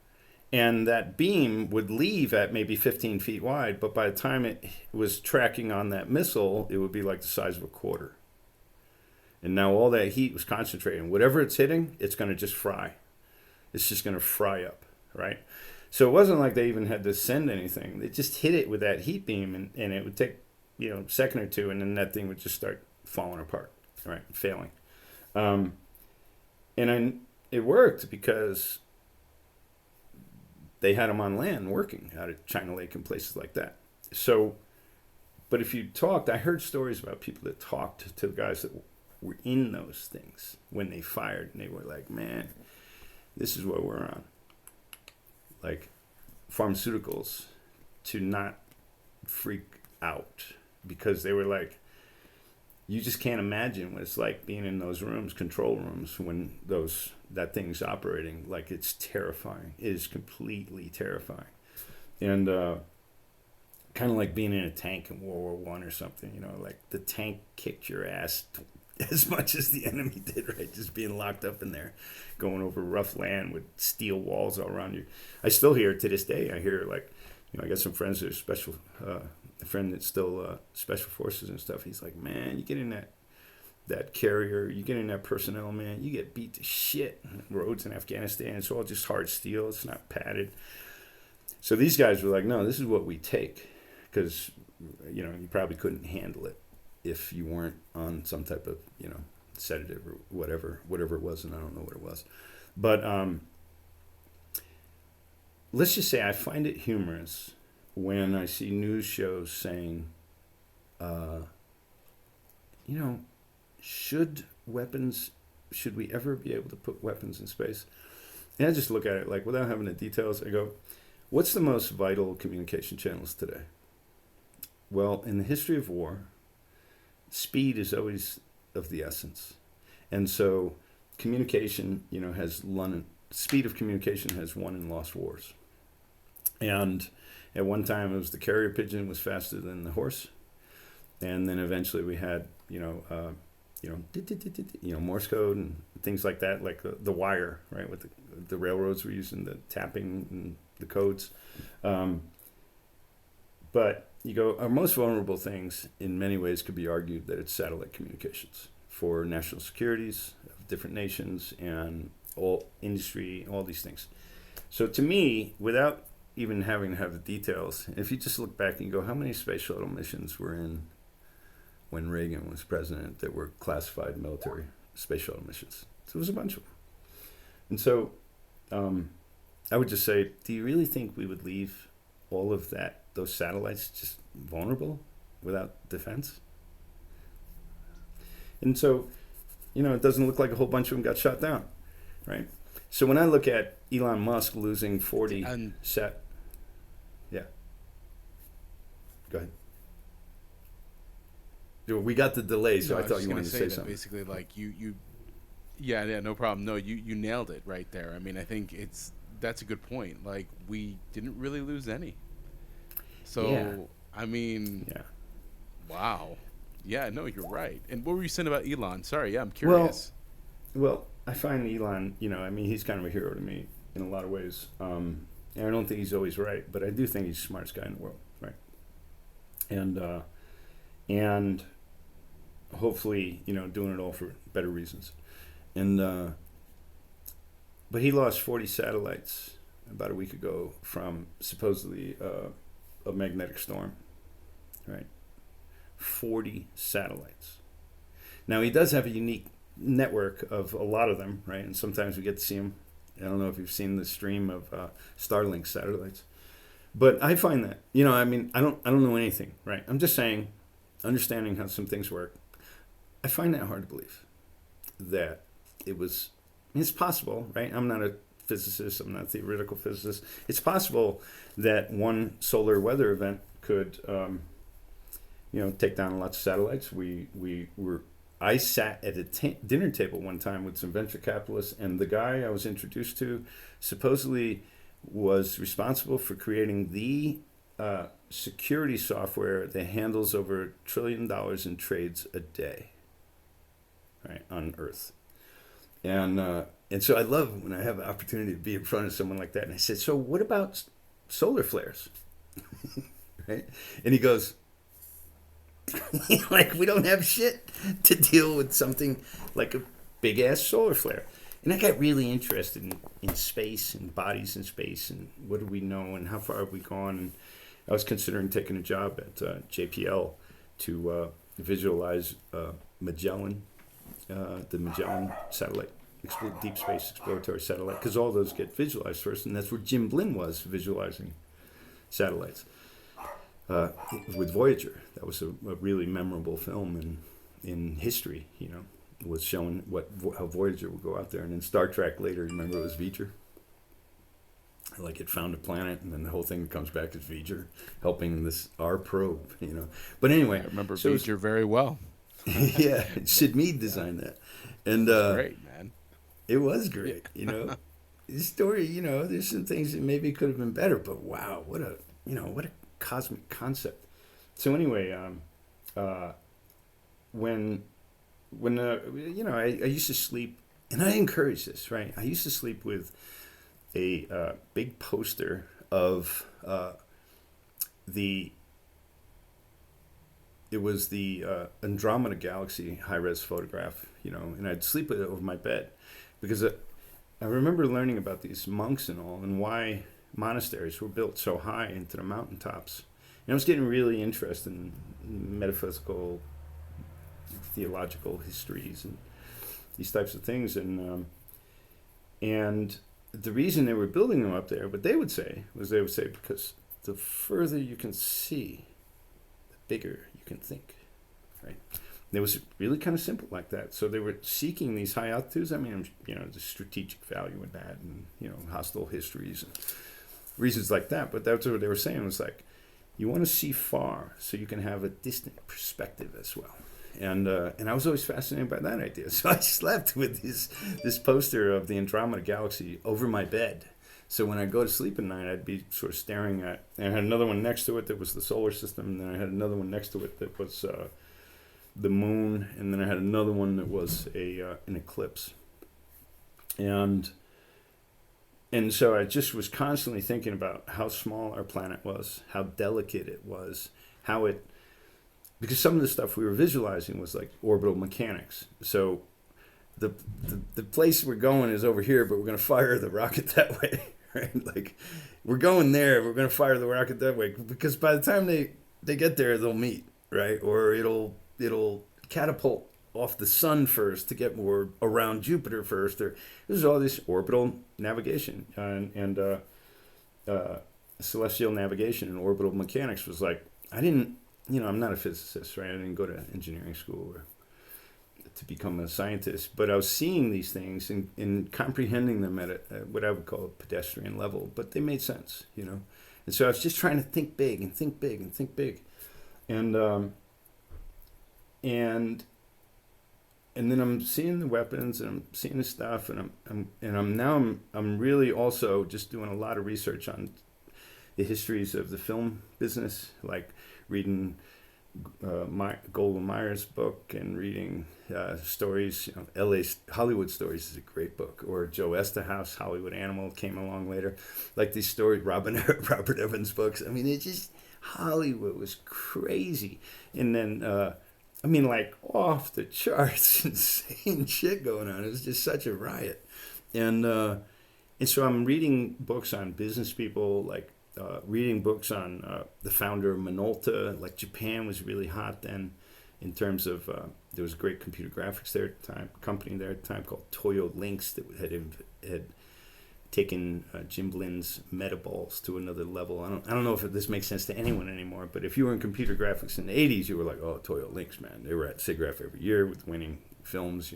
And that beam would leave at maybe 15 feet wide, but by the time it was tracking on that missile, it would be like the size of a quarter. And now all that heat was concentrating. Whatever it's hitting, it's going to just fry. It's just going to fry up, right? So it wasn't like they even had to send anything. They just hit it with that heat beam, and it would take a second or two, and then that thing would just start falling apart, right, failing. It worked because they had them on land working out of China Lake and places like that. So, but if you talked, I heard stories about people that talked to the guys that were in those things when they fired, and they were like, man, this is what we're on. Like pharmaceuticals, to not freak out, because they were like, you just can't imagine what it's like being in those rooms, control rooms, when that thing's operating. Like, it's terrifying. It is completely terrifying. And kind of like being in a tank in World War I or something, like the tank kicked your ass as much as the enemy did, right? Just being locked up in there, going over rough land with steel walls all around you. I still hear to this day, I got some friends that are special, a friend that's still special forces and stuff. He's like, man, you get in that carrier, you get in that personnel, man, you get beat to shit. Roads in Afghanistan, it's all just hard steel. It's not padded. So these guys were like, no, this is what we take, because you probably couldn't handle it if you weren't on some type of sedative or whatever it was, and I don't know what it was. But let's just say I find it humorous when I see news shows saying, should we ever be able to put weapons in space? And I just look at it like, without having the details, I go, what's the most vital communication channels today? Well, in the history of war, speed is always of the essence. And so communication, speed of communication has won and lost wars. And at one time it was the carrier pigeon was faster than the horse. And then eventually we had, Morse code and things like that, like the wire, right, with the railroads were using the tapping and the codes. But you go, our most vulnerable things in many ways could be argued that it's satellite communications for national securities of different nations and all industry, all these things. So to me, without even having to have the details, if you just look back and go, how many space shuttle missions were in when Reagan was president that were classified military space shuttle missions? So there was a bunch of them. And so I would just say, do you really think we would leave all of those satellites just vulnerable without defense? And so, it doesn't look like a whole bunch of them got shot down, right? So when I look at Elon Musk losing 40 yeah. Go ahead. We got the delay, so I thought you wanted to say something. Basically, like yeah, no problem. No, you nailed it right there. I mean, I think that's a good point. Like, we didn't really lose any. So, yeah. I mean, yeah. Wow. Yeah, no, you're right. And what were you saying about Elon? Sorry, yeah, I'm curious. Well, I find Elon, he's kind of a hero to me in a lot of ways. And I don't think he's always right, but I do think he's the smartest guy in the world, right? And hopefully, doing it all for better reasons. And but he lost 40 satellites about a week ago from supposedly a magnetic storm, right? 40 satellites. Now, he does have a unique network of a lot of them, right? And sometimes we get to see them. I don't know if you've seen the stream of Starlink satellites, but I find that I don't know anything, right? I'm just saying, understanding how some things work. I find that hard to believe that it was. It's possible, right? I'm not a physicist. I'm not a theoretical physicist. It's possible that one solar weather event could, take down lots of satellites. I sat at a dinner table one time with some venture capitalists, and the guy I was introduced to supposedly was responsible for creating the security software that handles over $1 trillion in trades a day, right, on Earth. And so I love when I have an opportunity to be in front of someone like that. And I said, so what about solar flares? Right? And he goes, like, we don't have shit to deal with something like a big ass solar flare. And I got really interested in space and bodies in space and what do we know and how far have we gone. And I was considering taking a job at JPL to visualize Magellan, the Magellan satellite, deep space exploratory satellite, because all those get visualized first, and that's where Jim Blinn was visualizing satellites. With Voyager, that was a really memorable film in history. It was showing how Voyager would go out there, and in Star Trek later, remember it was V'ger, like it found a planet, and then the whole thing comes back as V'ger helping our probe. But anyway, I remember V'ger very well. Yeah, Sid Mead designed that, and great, man. It was great. This story. There's some things that maybe could have been better, but wow, what a cosmic concept. So anyway, when I used to sleep, and I encourage this, right? I used to sleep with a big poster of the Andromeda Galaxy high-res photograph, and I'd sleep with it over my bed because I remember learning about these monks and all and why monasteries were built so high into the mountaintops. And I was getting really interested in metaphysical, theological histories and these types of things. And the reason they were building them up there, what they would say because the further you can see, the bigger you can think, right? And it was really kind of simple like that. So they were seeking these high altitudes. I mean, the strategic value in that, and hostile histories and reasons like that. But that's what they were saying, was like, you want to see far so you can have a distant perspective as well. And I was always fascinated by that idea. So I slept with this poster of the Andromeda Galaxy over my bed. So when I go to sleep at night, I'd be sort of staring at, and I had another one next to it that was the solar system, and then I had another one next to it that was the moon, and then I had another one that was an eclipse. And and so I just was constantly thinking about how small our planet was, how delicate it was, how it, because some of the stuff we were visualizing was like orbital mechanics. So the place we're going is over here, but we're going to fire the rocket that way, right? Like we're going there, we're going to fire the rocket that way, because by the time they get there, they'll meet, right? Or it'll catapult off the sun first to get more around Jupiter first. Or there's all this orbital navigation and celestial navigation and orbital mechanics was like, I didn't, I'm not a physicist, right? I didn't go to engineering school or to become a scientist, but I was seeing these things and comprehending them at what I would call a pedestrian level, but they made sense, And so I was just trying to think big and think big and think big. And then I'm seeing the weapons and I'm seeing the stuff and I'm really also just doing a lot of research on the histories of the film business, like reading Goldwyn Mayer's book and reading stories. L.A. Hollywood Stories is a great book, or Joe Estahouse, Hollywood Animal, came along later. Like these stories, Robert Evans books. I mean, it just, Hollywood was crazy. And then, like off the charts, insane shit going on. It was just such a riot. And so I'm reading books on business people, like reading books on the founder of Minolta. Like Japan was really hot then in terms of, there was a great computer graphics there at the time, company there at the time called Toyo Lynx that had taken Jim Blin's Metaballs to another level. I don't know if this makes sense to anyone anymore, but if you were in computer graphics in the 80s, you were like, oh, Toyo Lynx, man. They were at SIGGRAPH every year with winning films,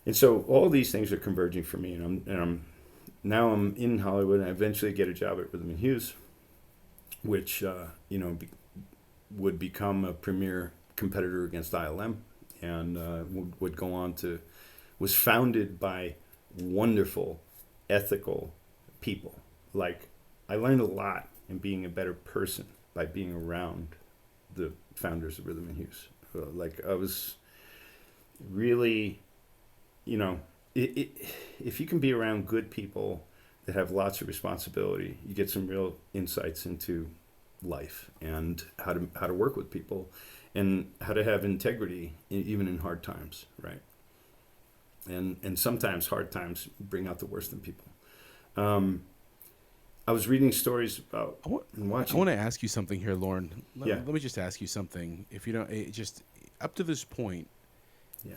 And so all these things are converging for me, and now I'm in Hollywood, and I eventually get a job at Rhythm and Hues, which would become a premier competitor against ILM, and would go on to, was founded by wonderful, ethical people. Like, I learned a lot in being a better person by being around the founders of Rhythm and Hues. Like, I was really, if you can be around good people that have lots of responsibility, you get some real insights into life and how to work with people and how to have integrity even in hard times, right? And sometimes hard times bring out the worst in people. I was reading stories about and watching. I want to ask you something here, Lorne. Yeah. Let me just ask you something. If you don't, just up to this point,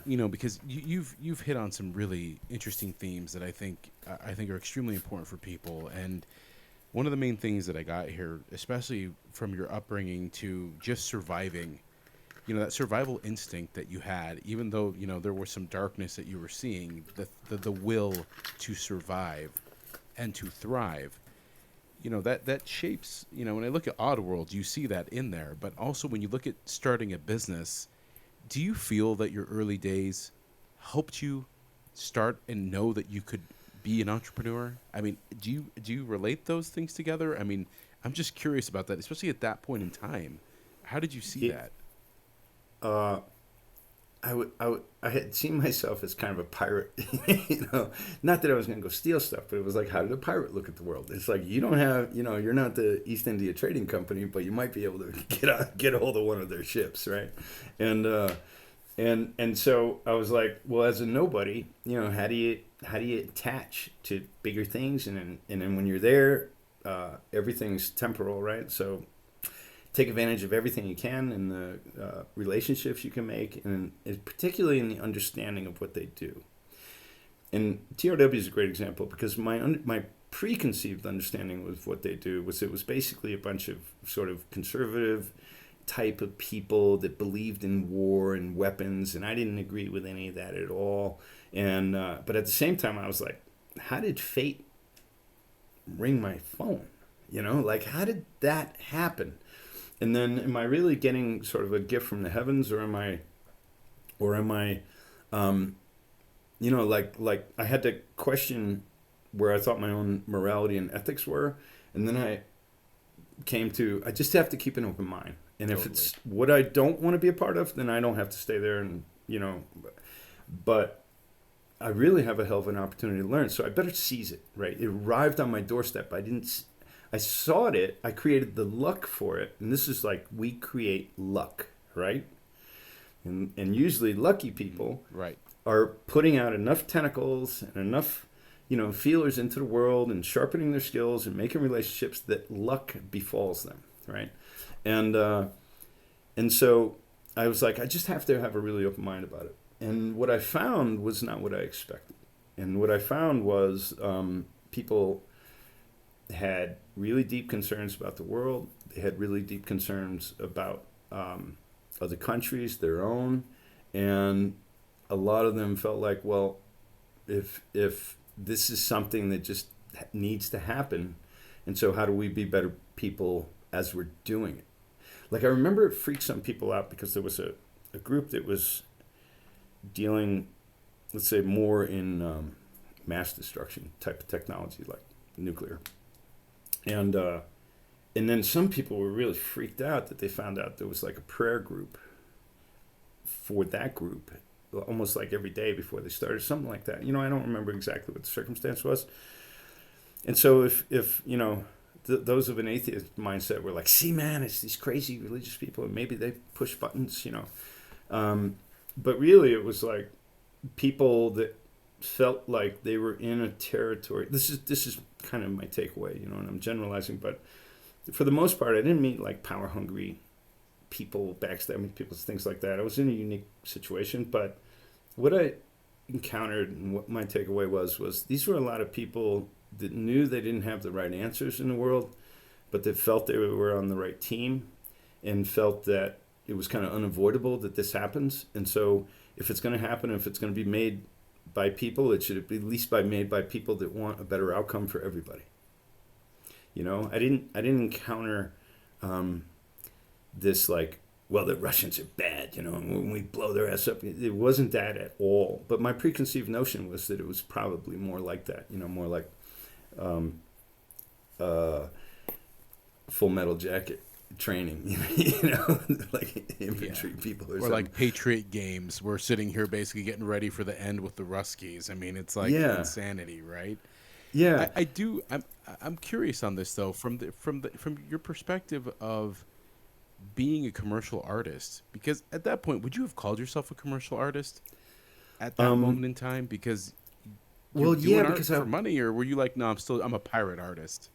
Yeah. Because you've hit on some really interesting themes that I think are extremely important for people. And one of the main things that I got here, especially from your upbringing to just surviving, that survival instinct that you had, even though, there was some darkness that you were seeing, the will to survive and to thrive, that shapes, when I look at Oddworld, you see that in there. But also when you look at starting a business, do you feel that your early days helped you start and know that you could be an entrepreneur? I mean, do you relate those things together? I mean, I'm just curious about that, especially at that point in time. How did you see that? I had seen myself as kind of a pirate, not that I was going to go steal stuff, but it was like, how did a pirate look at the world? It's like, you don't have, you're not the East India Trading Company, but you might be able to get a hold of one of their ships, right? And so I was like, well, as a nobody, how do you attach to bigger things? And then when you're there, everything's temporal, right? So take advantage of everything you can and the relationships you can make, and particularly in the understanding of what they do. And TRW is a great example because my preconceived understanding of what they do was it was basically a bunch of sort of conservative type of people that believed in war and weapons, and I didn't agree with any of that at all. And but at the same time, I was like, how did fate ring my phone? Like, how did that happen? And then, am I really getting sort of a gift from the heavens, or am I, like I had to question where I thought my own morality and ethics were, and then I came to, I just have to keep an open mind. And if it's what I don't want to be a part of, then I don't have to stay there. And but I really have a hell of an opportunity to learn, so I better seize it, right? It arrived on my doorstep. I sought it, I created the luck for it, and this is like we create luck, right? And usually lucky people Right. are putting out enough tentacles and enough, feelers into the world and sharpening their skills and making relationships that luck befalls them, right? And so I was like, I just have to have a really open mind about it. And what I found was not what I expected. And what I found was people had really deep concerns about the world. They had really deep concerns about other countries, their own, and a lot of them felt like, well, if this is something that just needs to happen, and so how do we be better people as we're doing it? Like I remember it freaked some people out because there was a group that was dealing, let's say, more in mass destruction type of technology like nuclear. And then some people were really freaked out that they found out there was like a prayer group for that group, almost like every day before they started, something like that. I don't remember exactly what the circumstance was. And so if those of an atheist mindset were like, see, man, it's these crazy religious people, and maybe they push buttons, but really it was like people that felt like they were in a territory. This is kind of my takeaway, and I'm generalizing, but for the most part, I didn't meet like power hungry people, backstabbing people, things like that. I was in a unique situation, but what I encountered and what my takeaway was these were a lot of people that knew they didn't have the right answers in the world, but that felt they were on the right team and felt that it was kind of unavoidable that this happens. And so if it's going to happen, if it's going to be made by people, it should at least be made by people that want a better outcome for everybody. I didn't encounter this like, well, the Russians are bad, and when we blow their ass up, it wasn't that at all. But my preconceived notion was that it was probably more like that, more like Full Metal Jacket training, like infantry people or something. like Patriot games. We're sitting here basically getting ready for the end with the Ruskies. I mean, it's like insanity, right? Yeah. I'm curious on this though, from your perspective of being a commercial artist, because at that point, would you have called yourself a commercial artist at that moment in time? Because well, doing art because for money, or were you like, no, I'm a pirate artist?